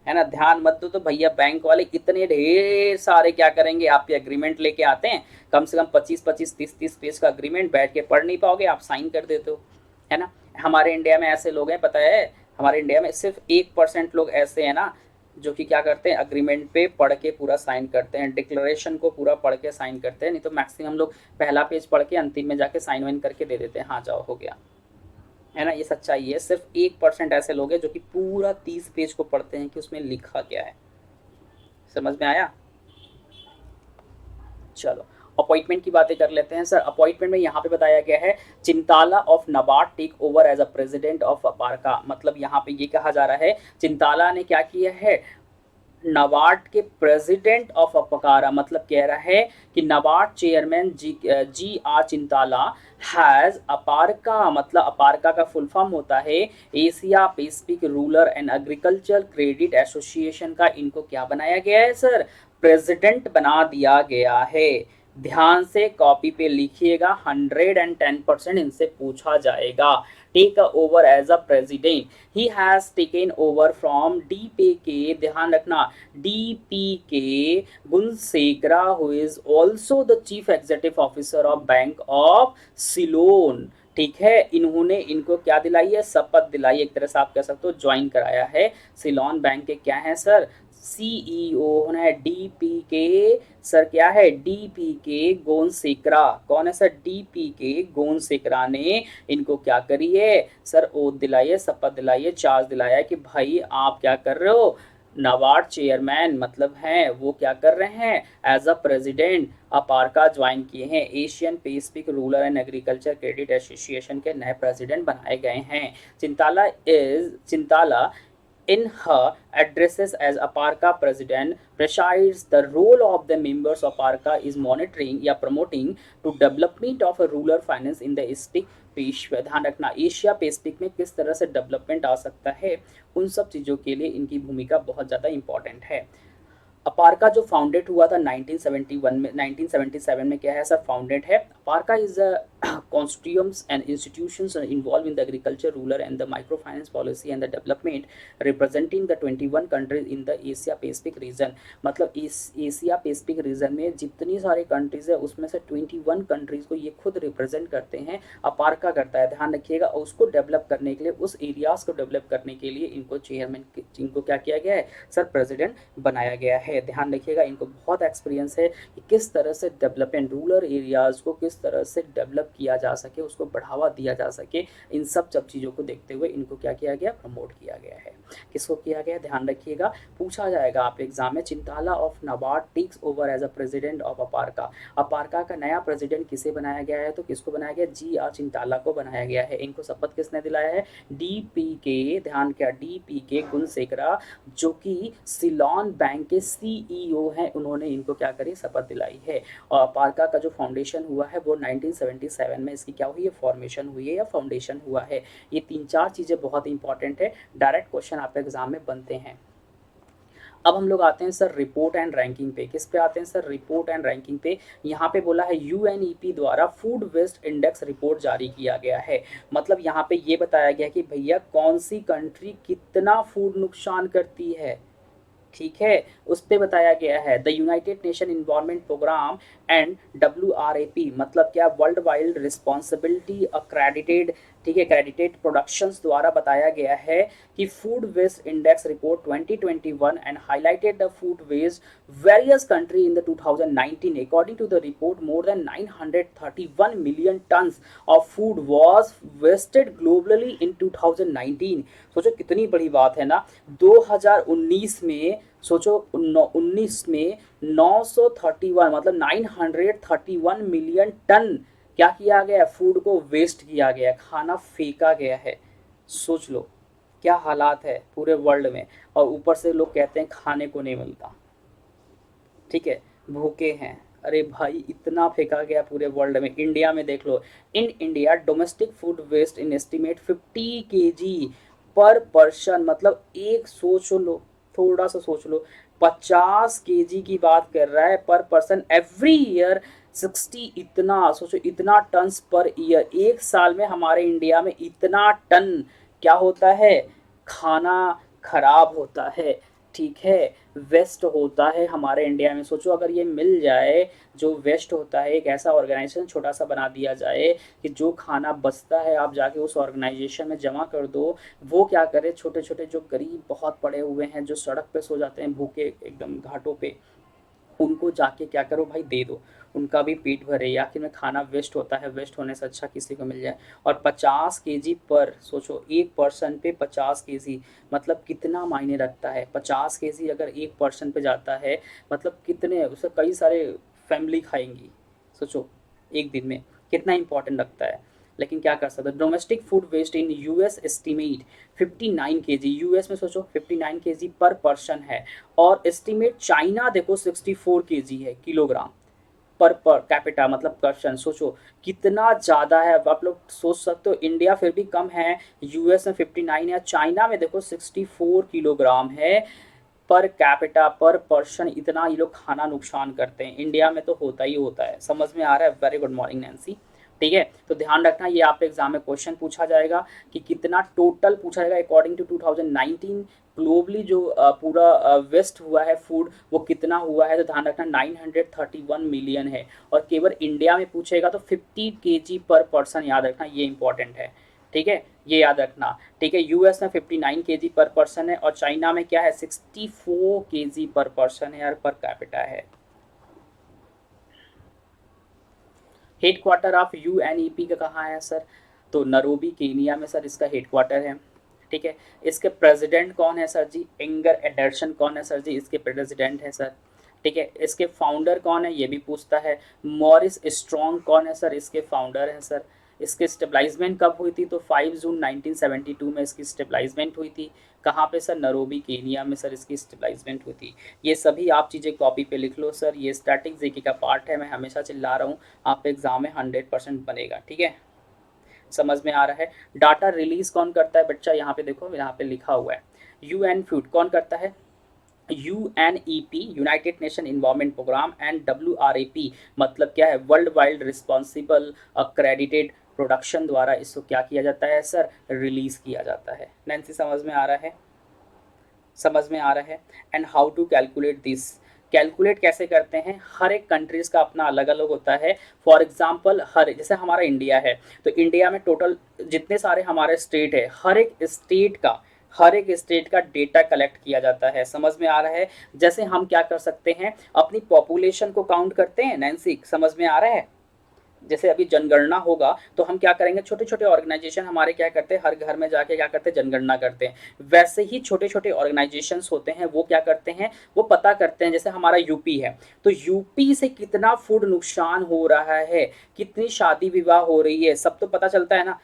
है ना। ध्यान मत दो तो भैया, बैंक वाले इतने ढेर सारे क्या करेंगे, आपके एग्रीमेंट लेके आते हैं, कम से कम 25-25, 30-30 पेज का एग्रीमेंट, बैठ के पढ़ नहीं पाओगे, आप साइन कर देते हो, है ना। हमारे इंडिया में ऐसे लोग हैं, पता है, हमारे इंडिया में सिर्फ 1% लोग ऐसे हैं ना, जो कि क्या करते हैं, अग्रीमेंट पे पढ़ के पूरा साइन करते हैं, डिक्लेरेशन को पूरा पढ़ के साइन करते हैं। नहीं तो मैक्सिमम लोग पहला पेज पढ़ के अंतिम में जाके साइन वाइन करके दे देते हैं, हाँ जाओ हो गया, है ना। ये सच्चाई है, सिर्फ 1% ऐसे लोग हैं जो कि पूरा 30 पेज को पढ़ते हैं कि उसमें लिखा क्या है। समझ में आया? चलो, अपॉइंटमेंट की बातें कर लेते हैं सर। अपॉइंटमेंट में यहाँ पे बताया गया है, Chintala of NABARD take over as a president of APRACA. मतलब यहाँ पे ये कहा जा रहा है, चिंताला ने क्या किया है, नाबार्ड के प्रेसिडेंट ऑफ अपकारा, मतलब कह रहा है कि NABARD chairman G R Chintala has APRACA, मतलब अपारका का फुल फॉर्म होता है Asia Pacific rural and agriculture credit association का। इनको क्या बनाया गया है सर? प्रेसिडेंट बना दिया गया है। ध्यान से कॉपी पे लिखिएगा, 110% इनसे पूछा जाएगा। Take over as a president, he has taken over from DPK, ध्यान रखना, DPK Gunasekara, who is also the chief executive officer of bank of Ceylon, ठीक है। इन्होंने इनको क्या दिलाई है? शपथ दिलाई, एक तरह से आप कह सकते हो ज्वाइन कराया है। सिलोन बैंक के क्या है सर? सीईओ है डीपीके सर, क्या है? डीपीके गोनसेकरा। कौन है सर? डीपीके गोनसेकरा ने इनको क्या करी है सर? ओथ दिलाई है, शपथ दिलाई है, चार्ज दिलाया है कि भाई आप क्या कर रहे हो, नाबार्ड चेयरमैन मतलब हैं, वो क्या कर रहे हैं, एज अ प्रेसिडेंट अपारका ज्वाइन किए हैं। Asian Pacific rural and agriculture credit association के नए प्रेसिडेंट बनाए गए हैं। Chintala in her addresses as APARCA president presides, the role of the members of APARCA is monitoring या promoting to development of a rural finance in the East Peshwa. ध्यान रखना, Asia Pacific में किस तरह से डेवलपमेंट आ सकता है, उन सब चीज़ों के लिए इनकी भूमिका बहुत ज़्यादा इंपॉर्टेंट है। अपारका जो फाउंडेड हुआ था 1971 में, 1977 में क्या है सर? फाउंडेड है। APRACA is a consortiums and institutions are involved in the agriculture, rural and the microfinance policy and the development, representing the 21 countries in the Asia Pacific region। मतलब इस एशिया पैसिफिक रीजन में जितनी सारे countries है उसमें से 21 countries को ये खुद रिप्रेजेंट करते हैं, अपारका करता है, ध्यान रखिएगा। और उसको डेवलप करने के लिए, उस एरियाज को डेवलप करने के लिए इनको चेयरमैन, इनको क्या किया गया है सर? प्रेसिडेंट बनाया गया है। ध्यान रखिएगा, इनको बहुत एक्सपीरियंस है कि किस तरह से डेवलपमेंट, रूरल एरियाज को किस तरह से डेवलप किया जा सके, उसको बढ़ावा दिया जा सके। इन सब चीज़ों को देखते हुए इनको क्या किया गया? प्रमोट किया गया है। किसको किया गया? ध्यान रखिएगा, पूछा जाएगा आप एग्जाम में। Chintala of NABARD takes over as a president of APRACA. APRACA का नया प्रेसिडेंट किसे बनाया गया है? तो किसको बनाया गया? जी आर चिंताला को बनाया गया है। इनको शपथ किसने दिलाया है? डीपीके, ध्यान क्या, डीपीके गुणशेखरा, जो कि सिलोन बैंक के सीईओ हैं, उन्होंने इनको क्या करी? शपथ दिलाई है। और अपारका का जो फाउंडेशन हुआ है वो 1977 में इसकी क्या हुई है? फॉर्मेशन हुई है या फाउंडेशन हुआ है। ये 3-4 चीज़ें बहुत इंपॉर्टेंट है, डायरेक्ट क्वेश्चन आपके एग्जाम में बनते हैं। अब हम लोग आते हैं सर रिपोर्ट एंड रैंकिंग पे। किस पे आते हैं सर? रिपोर्ट एंड रैंकिंग पे। यहाँ पे बोला है यूएनईपी द्वारा फूड वेस्ट इंडेक्स रिपोर्ट जारी किया गया है। मतलब यहाँ पे ये बताया गया कि भैया कौन सी कंट्री कितना फूड नुकसान करती है, ठीक है, उस पे बताया गया है। The United Nation Environment Programme and WRAP मतलब क्या, वर्ल्ड वाइल्ड रिस्पॉन्सिबिलिटी अक्रेडिटेड, ठीक है, क्रेडिटेड प्रोडक्शंस द्वारा बताया गया है कि food waste index report 2021 and highlighted the food waste various country in the 2019। According to the report more than 931 million tonnes of food was wasted globally in 2019। सोचो कितनी बड़ी बात है ना। 2019 में सोचो 19 में 931 मतलब 931 मिलियन टन क्या किया गया, फूड को वेस्ट किया गया, खाना फेंका गया है। सोच लो क्या हालात है पूरे वर्ल्ड में, और ऊपर से लोग कहते हैं खाने को नहीं मिलता, ठीक है, भूखे हैं। अरे भाई इतना फेंका गया पूरे वर्ल्ड में। इंडिया में देख लो, in India domestic food waste in estimate 50 kg पर पर्सन, मतलब एक सोच लो, थोड़ा सा सोच लो, 50 kg की बात कर रहा है पर पर्सन एवरी ईयर। 60, इतना सोचो, इतना टन्स पर ईयर, एक साल में हमारे इंडिया में इतना टन क्या होता है, खाना खराब होता है, ठीक है, वेस्ट होता है हमारे इंडिया में। सोचो अगर ये मिल जाए, जो वेस्ट होता है, एक ऐसा ऑर्गेनाइजेशन छोटा सा बना दिया जाए कि जो खाना बचता है आप जाके उस ऑर्गेनाइजेशन में जमा कर दो। वो क्या करे, छोटे छोटे जो गरीब बहुत पड़े हुए हैं, जो सड़क पे सो जाते हैं भूखे एकदम घाटों पे, उनको जाके क्या करो भाई, दे दो, उनका भी पेट भरे। या आखिर में खाना वेस्ट होता है, वेस्ट होने से अच्छा किसी को मिल जाए। और 50 kg पर, सोचो एक पर्सन पे 50 kg, मतलब कितना मायने रखता है। 50 kg अगर एक पर्सन पे जाता है मतलब कितने, उसे कई सारे फैमिली खाएंगी। सोचो एक दिन में कितना इंपॉर्टेंट रखता है। लेकिन क्या कर सकते, domestic food waste in US estimate 59 kg, US में सोचो 59 kg पर पर्सन है। और एस्टिमेट चाइना देखो 64 kg है, किलोग्राम पर कैपिटा, मतलब पर्सन। सोचो कितना ज़्यादा है। अब आप लोग सोच सकते हो, इंडिया फिर भी कम है, यूएस में 59 है, चाइना में देखो 64 किलोग्राम है पर कैपिटा, पर पर्सन। इतना ये लोग खाना नुकसान करते हैं, इंडिया में तो होता ही होता है। समझ में आ रहा है? वेरी गुड मॉर्निंग नैन्सी, ठीक है। तो ध्यान रखना, ये आप एग्जाम में क्वेश्चन पूछा जाएगा कि कितना टोटल पूछा जाएगा अकॉर्डिंग टू 2019 ग्लोबली जो पूरा वेस्ट हुआ है फूड, वो कितना हुआ है। तो ध्यान रखना 931 मिलियन है। और केवल इंडिया में पूछेगा तो 50 kg पर पर्सन, याद रखना ये इंपॉर्टेंट है, ठीक है, ये याद रखना, ठीक है। यूएस में 59 kg पर पर्सन है, और चाइना में क्या है, 64 kg पर पर्सन है, और पर कैपिटा है। हेड क्वार्टर ऑफ यूएनईपी का कहाँ है सर? तो नैरोबी केनिया में सर इसका हेड क्वार्टर है, ठीक है। इसके प्रेसिडेंट कौन है सर जी? एंगर एडर्सन कौन है सर जी? इसके प्रेसिडेंट है सर, ठीक है। इसके फाउंडर कौन है, ये भी पूछता है। मॉरिस स्ट्रॉन्ग कौन है सर? इसके फाउंडर हैं सर। इसके स्टेबलाइजमेंट कब हुई थी? तो 5 जून 1972 में इसकी स्टेबलाइजमेंट हुई थी। कहाँ पे सर? नैरोबी केनिया में सर इसकी स्टेबलाइजमेंट हुई थी। ये सभी आप चीज़ें कॉपी पे लिख लो सर, ये स्टैटिक जीके का पार्ट है, मैं हमेशा चिल्ला रहा हूँ, आप एग्जाम में 100% बनेगा, ठीक है। समझ में आ रहा है? डाटा रिलीज कौन करता है बच्चा? यहाँ पे देखो, यहाँ पे लिखा हुआ है, यूएन फूड कौन करता है? UNEP, United Nation Environment Programme, and WRAP मतलब क्या है, world wild responsible accredited production द्वारा इसको क्या किया जाता है सर? रिलीज किया जाता है। नैन्सी समझ में आ रहा है? समझ में आ रहा है? And how to calculate this, calculate कैसे करते हैं? हर एक कंट्रीज का अपना अलग अलग होता है। फॉर एग्जांपल, हर, जैसे हमारा इंडिया है, तो इंडिया में टोटल जितने सारे हमारे स्टेट है, हर एक स्टेट का डेटा कलेक्ट किया जाता है। समझ में आ रहा है? जैसे हम क्या कर सकते हैं, अपनी पॉपुलेशन को काउंट करते हैं नैन्सी, समझ में आ रहा है? जैसे अभी जनगणना होगा तो हम क्या करेंगे, छोटे छोटे ऑर्गेनाइजेशन हमारे क्या करते हैं, हर घर में जाके क्या करते हैं, जनगणना करते हैं। वैसे ही छोटे छोटे ऑर्गेनाइजेशंस होते हैं, वो क्या करते हैं, वो पता करते हैं। जैसे हमारा यूपी है, तो यूपी से कितना फूड नुकसान हो रहा है, कितनी शादी विवाह हो रही है, सब तो पता चलता है ना।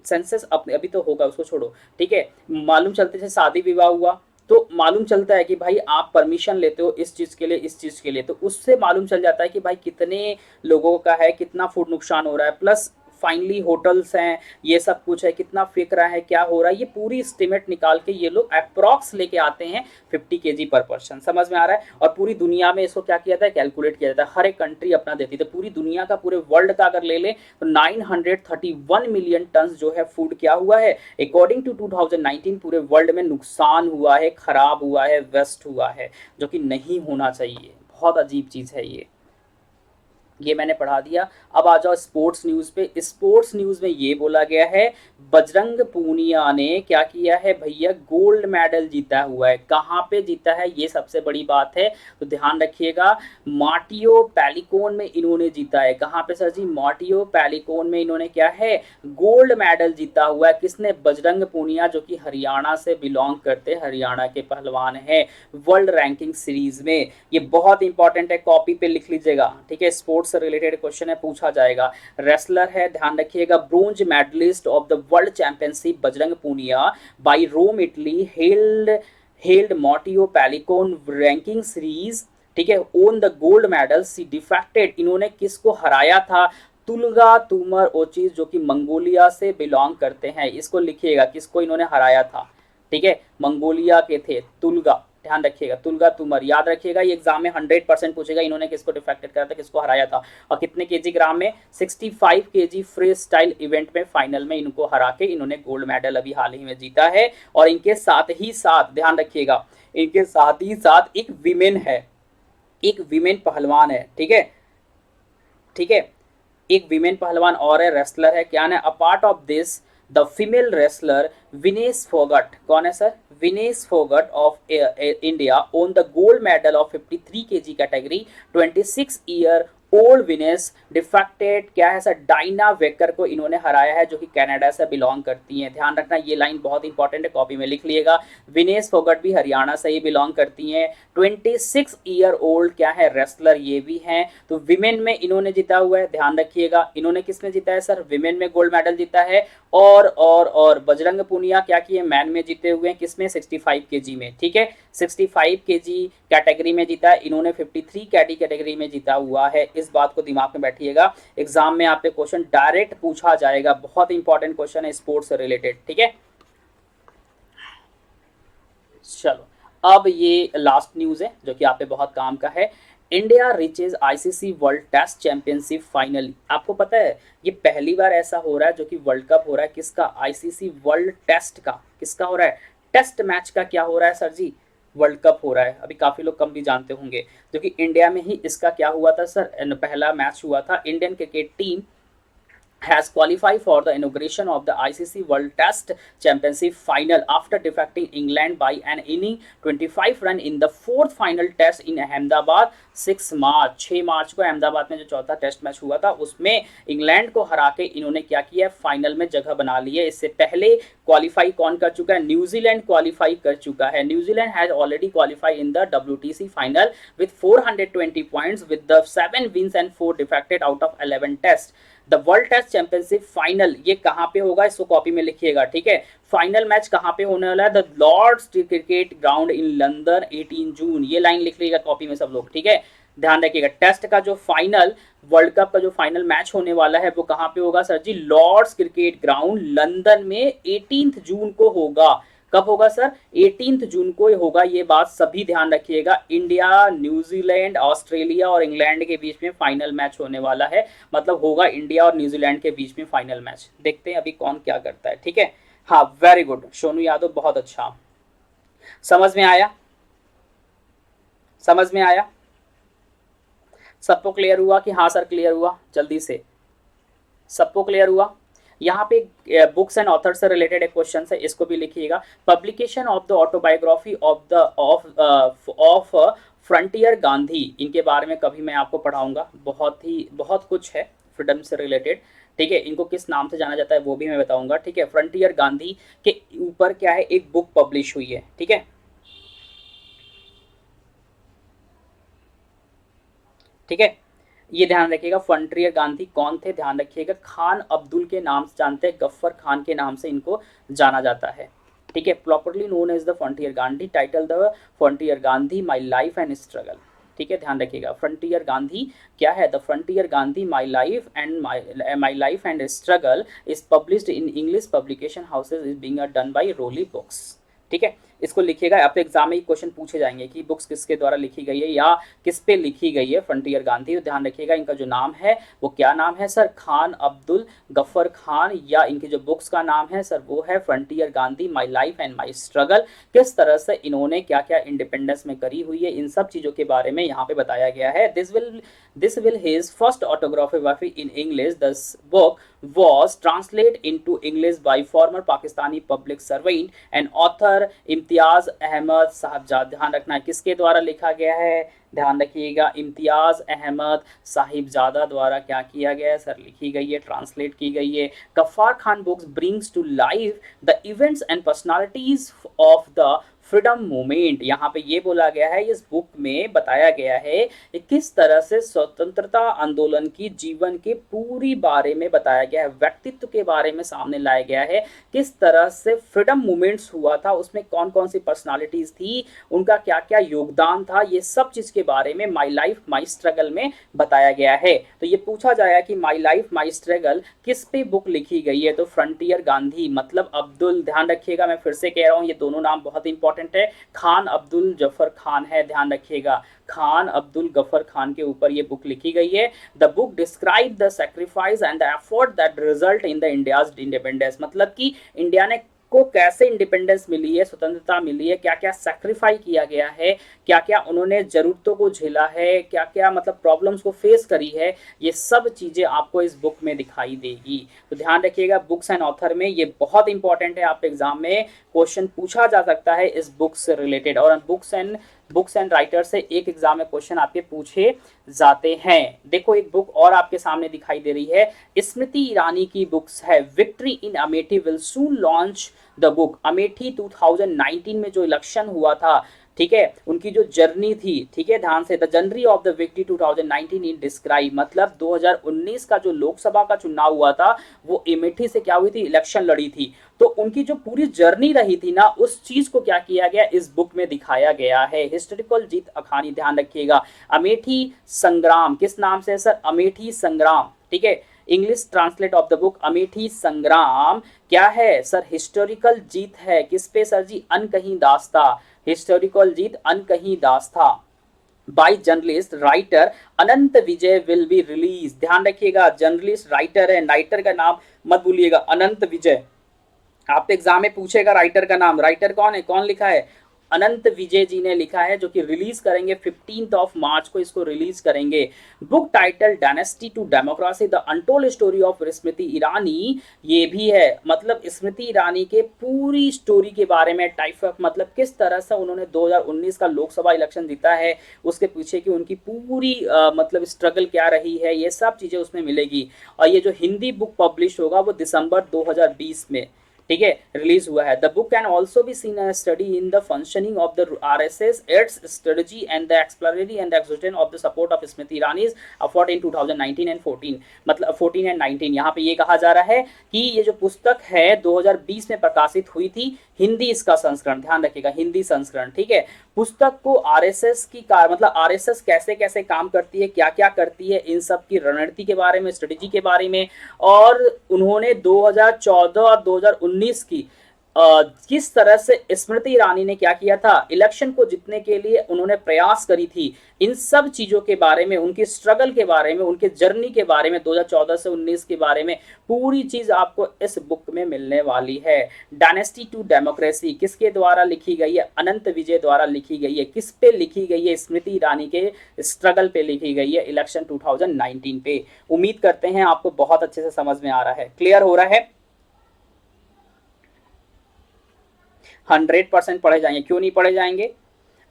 सेंसस अपने अभी तो होगा, उसको छोड़ो, ठीक है। मालूम चलते जैसे शादी विवाह हुआ तो मालूम चलता है कि भाई आप परमिशन लेते हो इस चीज़ के लिए, इस चीज़ के लिए, तो उससे मालूम चल जाता है कि भाई कितने लोगों का है, कितना फूड नुकसान हो रहा है। प्लस फाइनली होटल्स हैं, ये सब कुछ है, कितना फेंक रहा है, क्या हो रहा है, ये पूरी एस्टिमेट निकाल के ये लोग अप्रॉक्स लेके आते हैं 50 केजी पर पर्सन। समझ में आ रहा है? और पूरी दुनिया में इसको क्या किया जाता है, कैलकुलेट किया जाता है। हर एक कंट्री अपना देती है, तो पूरी दुनिया का, पूरे वर्ल्ड का अगर ले लें तो 931 मिलियन टन जो है फूड क्या हुआ है, अकॉर्डिंग टू 2019 पूरे वर्ल्ड में नुकसान हुआ है, खराब हुआ है, वेस्ट हुआ है, जो कि नहीं होना चाहिए। बहुत अजीब चीज़ है ये मैंने पढ़ा दिया। अब आ जाओ स्पोर्ट्स न्यूज़ पे। स्पोर्ट्स न्यूज़ में ये बोला गया है बजरंग पूनिया ने क्या किया है भैया, गोल्ड मेडल जीता हुआ है। कहाँ पे जीता है, ये सबसे बड़ी बात है, तो ध्यान रखिएगा। मार्टियो पैलिकोन में इन्होंने जीता है। कहाँ पे सर जी, मार्टियो पैलिकोन में इन्होंने क्या है, गोल्ड मेडल जीता हुआ है। किसने, बजरंग पूनिया, जो कि हरियाणा से बिलोंग करते, हरियाणा के पहलवान हैं, वर्ल्ड रैंकिंग सीरीज में। ये बहुत इंपॉर्टेंट है, कॉपी पे लिख लीजिएगा, ठीक है। स्पोर्ट्स से रिलेटेड क्वेश्चन है, पूछा जाएगा। रेसलर है, ध्यान रखिएगा, bronze medallist of the world championship Bajrang Punia by Rome Italy held Matteo Pellicone ranking series, ठीक है, won the gold medal. She defeated, इन्होंने किसको हराया था, तुलगा तुमर ओचिस, जो कि मंगोलिया से बिलोंग करते हैं। इसको लिखिएगा, किसको इन्होंने हराया था, ठीक है, मंगोलिया के थे, तुलगा, ध्यान रखिएगा, तुलगा तुमर, याद रखिएगा। ये एग्जाम में 100% पूछेगा, इन्होंने किसको डिफेक्टेड करा था, किसको हराया था, और कितने केजी ग्राम में, 65 केजी फ्री स्टाइल इवेंट में फाइनल में इनको हरा के इन्होंने गोल्ड मेडल अभी हाल ही में जीता है। और इनके साथ ही साथ, ध्यान रखिएगा, इनके साथ ही साथ एक विमेन है, एक विमेन पहलवान है, ठीक है, ठीक है, एक विमेन पहलवान और है, रेसलर है, क्या है, a part of this the female wrestler Vinesh Phogat, कौन है sir, Vinesh Phogat of India own the gold medal of 53 KG category. 26 year old Vinesh defected, क्या है सर, डायना वेकर को इन्होंने हराया है, जो कि कनाडा से बिलोंग करती हैं। ध्यान रखना, ये लाइन बहुत इंपॉर्टेंट है, कॉपी में लिख लिएगा। विनेश फोगट भी हरियाणा से ही बिलोंग करती हैं। 26 ईयर ओल्ड क्या है, रेसलर ये भी हैं। तो विमेन में इन्होंने जीता हुआ है, ध्यान रखिएगा। इन्होंने किसमें जीता है सर, विमेन में गोल्ड मेडल जीता है। और बजरंग पूनिया क्या किए, मैन में जीते हुए हैं, किसमें, 65 केजी में, ठीक है, 65 केजी कैटेगरी में जीता है। इन्होंने 53 कैटेगरी में जीता हुआ है। इस बात को दिमाग में बैठिएगा, एग्जाम में आप पे क्वेश्चन डायरेक्ट पूछा जाएगा, बहुत इंपॉर्टेंट क्वेश्चन है स्पोर्ट्स से रिलेटेड, ठीक है। चलो, अब ये लास्ट न्यूज है जो कि आप पे बहुत काम का है। India reaches ICC world test championship finally. आपको पता है ये पहली बार ऐसा हो रहा है जो कि वर्ल्ड कप हो रहा है, किसका, आईसीसी वर्ल्ड टेस्ट का, किसका हो रहा है, टेस्ट मैच का क्या हो रहा है सर जी, वर्ल्ड कप हो रहा है। अभी काफी लोग कम भी जानते होंगे, जो कि इंडिया में ही इसका क्या हुआ था सर, पहला मैच हुआ था। Indian cricket team has qualified for the inauguration of the ICC World Test Championship final after defeating England by an inning 25 run in the fourth final test in Ahmedabad 6 मार्च। 6 मार्च को अहमदाबाद में जो चौथा test match हुआ था उसमें England को हरा के इन्होंने क्या किया, फाइनल में जगह बना ली है। इससे पहले क्वालिफाई कौन कर चुका है, न्यूजीलैंड क्वालिफाई कर चुका है। New Zealand has already qualify in the WTC final with 420 points with the 7 wins and 4 defected out of 11 test. The world test championship final ये कहाँ पे होगा, इसको कॉपी में लिखिएगा, ठीक है। फाइनल मैच कहाँ पे होने वाला है, the Lord's cricket ground in London 18 June. ये लाइन लिख लीजिएगा कॉपी में सब लोग, ठीक है, ध्यान रखिएगा। टेस्ट का जो फाइनल, वर्ल्ड कप का जो फाइनल मैच होने वाला है वो कहाँ पे होगा सर जी, लॉर्ड्स क्रिकेट ग्राउंड लंदन में 18 जून को होगा। कब होगा सर, 18 जून को होगा। ये बात सभी ध्यान रखिएगा। इंडिया, न्यूजीलैंड, ऑस्ट्रेलिया और इंग्लैंड के बीच में फाइनल मैच होने वाला है, मतलब होगा इंडिया और न्यूजीलैंड के बीच में फाइनल मैच। देखते हैं अभी कौन क्या करता है, ठीक है। हाँ, वेरी गुड सोनू यादव, बहुत अच्छा, समझ में आया, समझ में आया, सबको क्लियर हुआ कि हाँ सर क्लियर हुआ, जल्दी से सबको क्लियर हुआ। यहाँ पे बुक्स एंड ऑथर से रिलेटेड एक क्वेश्चन है, इसको भी लिखिएगा। Publication of the autobiography of frontier Gandhi, इनके बारे में कभी मैं आपको पढ़ाऊंगा, बहुत कुछ है फ्रीडम से रिलेटेड, ठीक है। इनको किस नाम से जाना जाता है वो भी मैं बताऊंगा, ठीक है। फ्रंटियर गांधी के ऊपर क्या है, एक बुक पब्लिश हुई है, ठीक है, ठीक है। ये ध्यान रखिएगा, फ्रंटियर गांधी कौन थे, ध्यान रखिएगा, खान अब्दुल के नाम से जानते हैं, गफ्फर खान के नाम से इनको जाना जाता है, ठीक है। Properly known as the frontier Gandhi, title the frontier Gandhi my life and struggle, ठीक है। ठीक है, ध्यान रखिएगा। फ्रंटियर गांधी क्या है? The frontier Gandhi my life and struggle is published in English publication houses is being done by Roli Books. ठीक है, इसको लिखिएगा। आपके एग्जाम में क्वेश्चन पूछे जाएंगे कि बुक्स किसके द्वारा लिखी गई है या किस पे लिखी गई है फ्रंटियर गांधी। ध्यान रखिएगा इनका जो नाम है वो क्या नाम है सर? खान अब्दुल गफ्फर खान, या इनकी जो बुक्स का नाम है सर वो है frontier Gandhi my life and my struggle. किस तरह से इन्होंने क्या क्या इंडिपेंडेंस में करी हुई है, इन सब चीज़ों के बारे में यहाँ पे बताया गया है। This will his first autography in English. This book was translated into English by former Pakistani public servant and author Imtiaz Ahmed Sahibzada. ध्यान रखना है किसके द्वारा लिखा गया है, ध्यान रखिएगा, इम्तियाज अहमद साहिबजादा द्वारा क्या किया गया है सर? लिखी गई है, ट्रांसलेट की गई है। Ghaffar Khan books brings to life the events and personalities of the freedom movement. यहाँ पे ये बोला गया है, इस बुक में बताया गया है कि किस तरह से स्वतंत्रता आंदोलन की जीवन के पूरी बारे में बताया गया है, व्यक्तित्व के बारे में सामने लाया गया है, किस तरह से फ्रीडम मूवमेंट्स हुआ था, उसमें कौन कौन सी पर्सनालिटीज थी, उनका क्या क्या योगदान था, ये सब चीज के बारे में माई लाइफ माई स्ट्रगल में बताया गया है। तो ये पूछा जाएगा कि माई लाइफ माई स्ट्रगल किस पे बुक लिखी गई है? तो फ्रंटियर गांधी मतलब अब्दुल, ध्यान रखिएगा मैं फिर से कह रहा हूँ ये दोनों नाम बहुत इंपॉर्टेंट है, खान अब्दुल जफर खान है, ध्यान रखिएगा, खान अब्दुल गफर खान के ऊपर ये बुक लिखी गई है। The book describe the sacrifice and the effort that result in the India's independence. मतलब कि इंडिया ने को कैसे इंडिपेंडेंस मिली है, स्वतंत्रता मिली है, क्या क्या सैक्रिफाई किया गया है, क्या क्या उन्होंने जरूरतों को झेला है, क्या क्या मतलब प्रॉब्लम्स को फेस करी है, ये सब चीज़ें आपको इस बुक में दिखाई देगी। तो ध्यान रखिएगा बुक्स एंड ऑथर में ये बहुत इंपॉर्टेंट है, आप एग्जाम में क्वेश्चन पूछा जा सकता है इस बुक से रिलेटेड, और बुक्स एंड राइटर से एक एग्जाम में क्वेश्चन आपके पूछे जाते हैं। देखो एक बुक और आपके सामने दिखाई दे रही है, स्मृति ईरानी की बुक्स है, victory in Amethi will soon launch the book. Amethi 2019 में जो इलेक्शन हुआ था, ठीक है, उनकी जो जर्नी थी, ठीक है, ध्यान से, the journey of the victory 2019 in describe, मतलब 2019 का जो लोकसभा का चुनाव हुआ था वो अमेठी से क्या हुई थी? इलेक्शन लड़ी थी। तो उनकी जो पूरी जर्नी रही थी ना, उस चीज को क्या किया गया इस बुक में दिखाया गया है। हिस्टोरिकल जीत अखानी, ध्यान रखिएगा, अमेठी संग्राम किस नाम से है सर? अमेठी संग्राम, ठीक है, English translate of the book Amethi संग्राम क्या है सर? हिस्टोरिकल जीत है, किस पे सर जी? अनकही दास्ता, हिस्टोरिकल जीत अनकही दास्ता by journalist writer Anant Vijay will be release. ध्यान रखिएगा जर्नलिस्ट राइटर है, राइटर का नाम मत भूलिएगा, अनंत विजय। आप एग्जाम में पूछेगा राइटर का नाम, राइटर कौन है, कौन लिखा है? अनंत विजय जी ने लिखा है, जो कि रिलीज करेंगे 15 मार्च को, इसको रिलीज करेंगे। Book title dynasty to democracy the untold story of Smriti Irani, ये भी है, मतलब स्मृति ईरानी के पूरी स्टोरी के बारे में, टाइप ऑफ मतलब किस तरह से उन्होंने 2019 का लोकसभा इलेक्शन जीता है, उसके पीछे की उनकी पूरी मतलब स्ट्रगल क्या रही है, ये सब चीजें उसमें मिलेगी। और ये जो हिंदी बुक पब्लिश होगा वो दिसंबर 2020 में, ठीक है, रिलीज हुआ है। The book can also be seen as study in the functioning of the RSS, its strategy and the exploratory and the extent of the support of Smriti Irani's effort in 2019 and 14, मतलब 14 and 19। यहाँ पे ये कहा जा रहा है कि ये जो पुस्तक है 2020 में प्रकाशित हुई थी, हिंदी इसका संस्करण, ध्यान रखिएगा हिंदी संस्करण, ठीक है। पुस्तक को आरएसएस की मतलब आरएसएस कैसे कैसे काम करती है, क्या क्या करती है, इन सब की रणनीति के बारे में, स्ट्रेटेजी के बारे में, और उन्होंने 2014 और 2019 की किस तरह से स्मृति ईरानी ने क्या किया था, इलेक्शन को जीतने के लिए उन्होंने प्रयास करी थी, इन सब चीजों के बारे में, उनकी स्ट्रगल के बारे में, उनके जर्नी के बारे में, 2014 से 19 के बारे में पूरी चीज आपको इस बुक में मिलने वाली है। डायनेस्टी टू डेमोक्रेसी किसके द्वारा लिखी गई है? अनंत विजय द्वारा लिखी गई है। किस पे लिखी गई है? स्मृति ईरानी के स्ट्रगल पे लिखी गई है, इलेक्शन 2019 पे। उम्मीद करते हैं आपको बहुत अच्छे से समझ में आ रहा है, क्लियर हो रहा है। 100% पढ़े जाएंगे, क्यों नहीं पढ़े जाएंगे?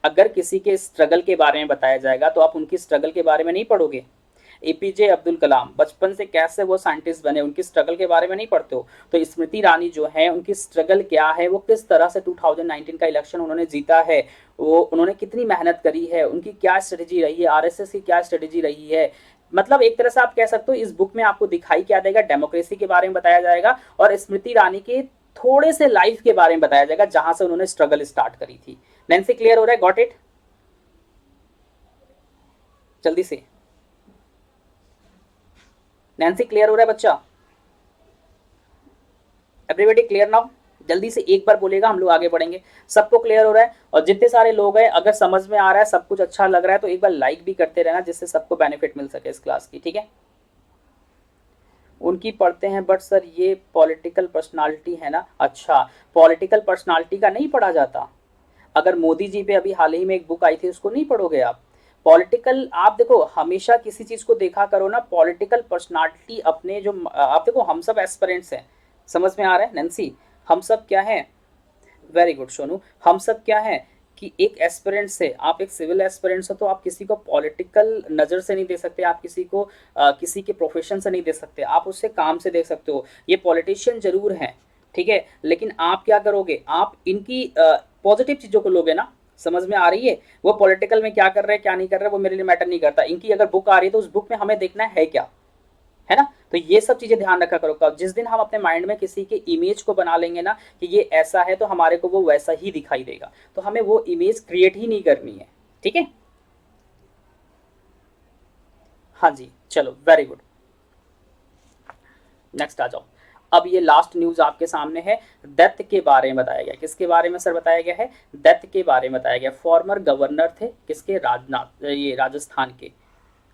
अगर किसी के स्ट्रगल के बारे में बताया जाएगा तो आप उनकी स्ट्रगल के बारे में नहीं पढ़ोगे? एपीजे अब्दुल कलाम बचपन से कैसे वो साइंटिस्ट बने, उनकी स्ट्रगल के बारे में नहीं पढ़ते हो? तो स्मृति ईरानी जो है, उनकी स्ट्रगल क्या है, वो किस तरह से 2019 का इलेक्शन उन्होंने जीता है, वो उन्होंने कितनी मेहनत करी है, उनकी क्या स्ट्रेटेजी रही है, आरएसएस की क्या स्ट्रेटेजी रही है, मतलब एक तरह से आप कह सकते हो इस बुक में आपको दिखाई क्या देगा, डेमोक्रेसी के बारे में बताया जाएगा और स्मृति ईरानी के थोड़े से लाइफ के बारे में बताया जाएगा, जहां से उन्होंने स्ट्रगल स्टार्ट करी थी। नैन्सी क्लियर हो रहा है? Got it? जल्दी से। नैन्सी क्लियर हो रहा है बच्चा? Everybody clear now? जल्दी से एक बार बोलेगा, हम लोग आगे बढ़ेंगे। सबको क्लियर हो रहा है? और जितने सारे लोग हैं, अगर समझ में आ रहा है, सब कुछ अच्छा लग रहा है, तो एक बार लाइक भी करते रहना, जिससे सबको बेनिफिट मिल सके इस क्लास की, ठीक है? उनकी पढ़ते हैं, बट सर ये पॉलिटिकल पर्सनालिटी है ना। अच्छा, पॉलिटिकल पर्सनालिटी का नहीं पढ़ा जाता? अगर मोदी जी पे अभी हाल ही में एक बुक आई थी, उसको नहीं पढ़ोगे आप? पॉलिटिकल, आप देखो हमेशा किसी चीज को देखा करो ना, पॉलिटिकल पर्सनालिटी अपने जो, आप देखो हम सब एस्पिरेंट्स हैं, समझ में आ रहा है नैन्सी? हम सब क्या है? Very good Sonu. हम सब क्या है कि एक एस्पिरेंट से, आप एक सिविल एस्पिरेंट हो, तो आप किसी को पॉलिटिकल नज़र से नहीं दे सकते, आप किसी को किसी के प्रोफेशन से नहीं दे सकते, आप उससे काम से देख सकते हो। ये पॉलिटिशियन जरूर हैं, ठीक है, लेकिन आप क्या करोगे, आप इनकी पॉजिटिव चीज़ों को लोगे ना। समझ में आ रही है? वो पॉलिटिकल में क्या कर रहे हैं, क्या नहीं कर रहे, वो मेरे लिए मैटर नहीं करता। इनकी अगर बुक आ रही है, तो उस बुक में हमें देखना है क्या, है ना? तो ये सब चीजें ध्यान रखा करो। कब जिस दिन हम अपने माइंड में किसी के इमेज को बना लेंगे ना कि ये ऐसा है, तो हमारे को वो वैसा ही दिखाई देगा, तो हमें वो इमेज क्रिएट ही नहीं करनी है, ठीक है? हाँ जी, चलो वेरी गुड। नेक्स्ट आ जाओ। अब ये लास्ट न्यूज आपके सामने है। दत्त के बारे में बताया गया। किसके बारे में सर बताया गया है? दत्त के बारे में बताया गया। फॉर्मर गवर्नर थे किसके? राजनाथ, ये राजस्थान के,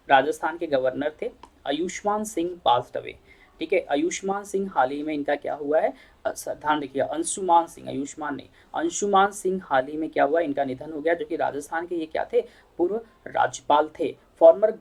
राजस्थान के गवर्नर थे। आयुष्मान सिंह पास्ड अवे, ठीक है? आयुष्मान सिंह हाल ही में इनका क्या हुआ है? ध्यान रखिए, अंशुमान सिंह, आयुष्मान नहीं, अंशुमान सिंह हाल ही में क्या हुआ? इनका निधन हो गया, जो कि राजस्थान के ये क्या थे? पूर्व राज्यपाल थे। Former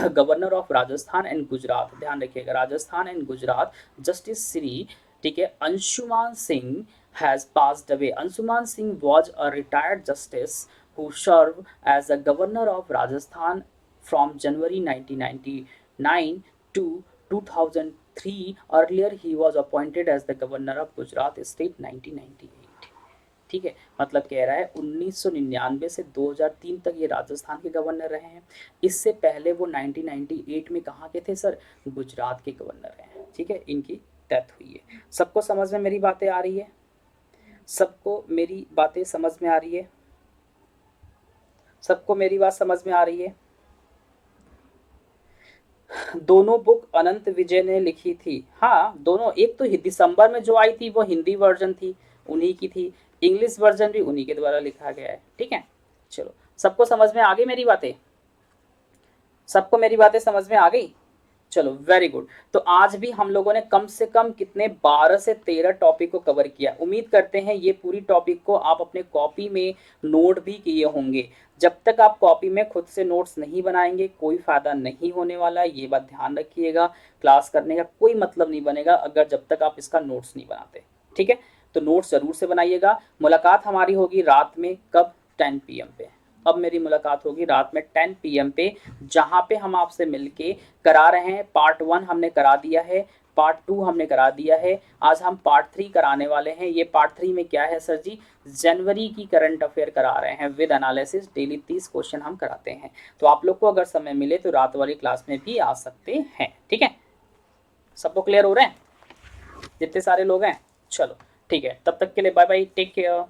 governor of Rajasthan and Gujarat, ध्यान रखिएगा, राजस्थान एंड गुजरात, जस्टिस श्री, ठीक है, Anshuman Singh has passed away. Anshuman Singh was a retired justice who served as the governor of Rajasthan from January 1999 to 2003. Earlier, he was appointed as the governor of Gujarat state 1998. ठीक है, मतलब कह रहा है 1999 से 2003 तक ये राजस्थान के गवर्नर रहे हैं। इससे पहले वो 1998 में कहाँ के थे सर? गुजरात के गवर्नर रहे हैं, ठीक है? इनकी डेथ हुई है। सबको समझ में मेरी बातें आ रही है? सबको मेरी बातें समझ में आ रही है? सबको मेरी बात समझ में आ रही है? दोनों बुक अनंत विजय ने लिखी थी। हाँ, दोनों, एक तो दिसंबर में जो आई थी वो हिंदी वर्जन थी, उन्हीं की थी। इंग्लिश वर्जन भी उन्हीं के द्वारा लिखा गया है, ठीक है? चलो, सबको समझ में आ गई मेरी बातें? सबको मेरी बातें समझ में आ गई? चलो वेरी गुड। तो आज भी हम लोगों ने कम से कम कितने 12 से 13 टॉपिक को कवर किया। उम्मीद करते हैं ये पूरी टॉपिक को आप अपने कॉपी में नोट भी किए होंगे। जब तक आप कॉपी में खुद से नोट्स नहीं बनाएंगे, कोई फ़ायदा नहीं होने वाला है, ये बात ध्यान रखिएगा। क्लास करने का कोई मतलब नहीं बनेगा अगर जब तक आप इसका नोट्स नहीं बनाते, ठीक है? तो नोट्स ज़रूर से बनाइएगा। मुलाकात हमारी होगी रात में, कब? 10 PM पे। अब मेरी मुलाकात होगी रात में 10 PM पे, जहाँ पे हम आपसे मिलके करा रहे हैं। पार्ट 1 हमने करा दिया है, पार्ट 2 हमने करा दिया है, आज हम पार्ट 3 कराने वाले हैं। ये पार्ट 3 में क्या है सर जी? जनवरी की करंट अफेयर करा रहे हैं विद एनालिसिस। डेली 30 क्वेश्चन हम कराते हैं। तो आप लोग को अगर समय मिले तो रात वाली क्लास में भी आ सकते हैं, ठीक है? सबको क्लियर हो रहे हैं जितने सारे लोग हैं? चलो ठीक है, तब तक के लिए बाय बाय, टेक केयर।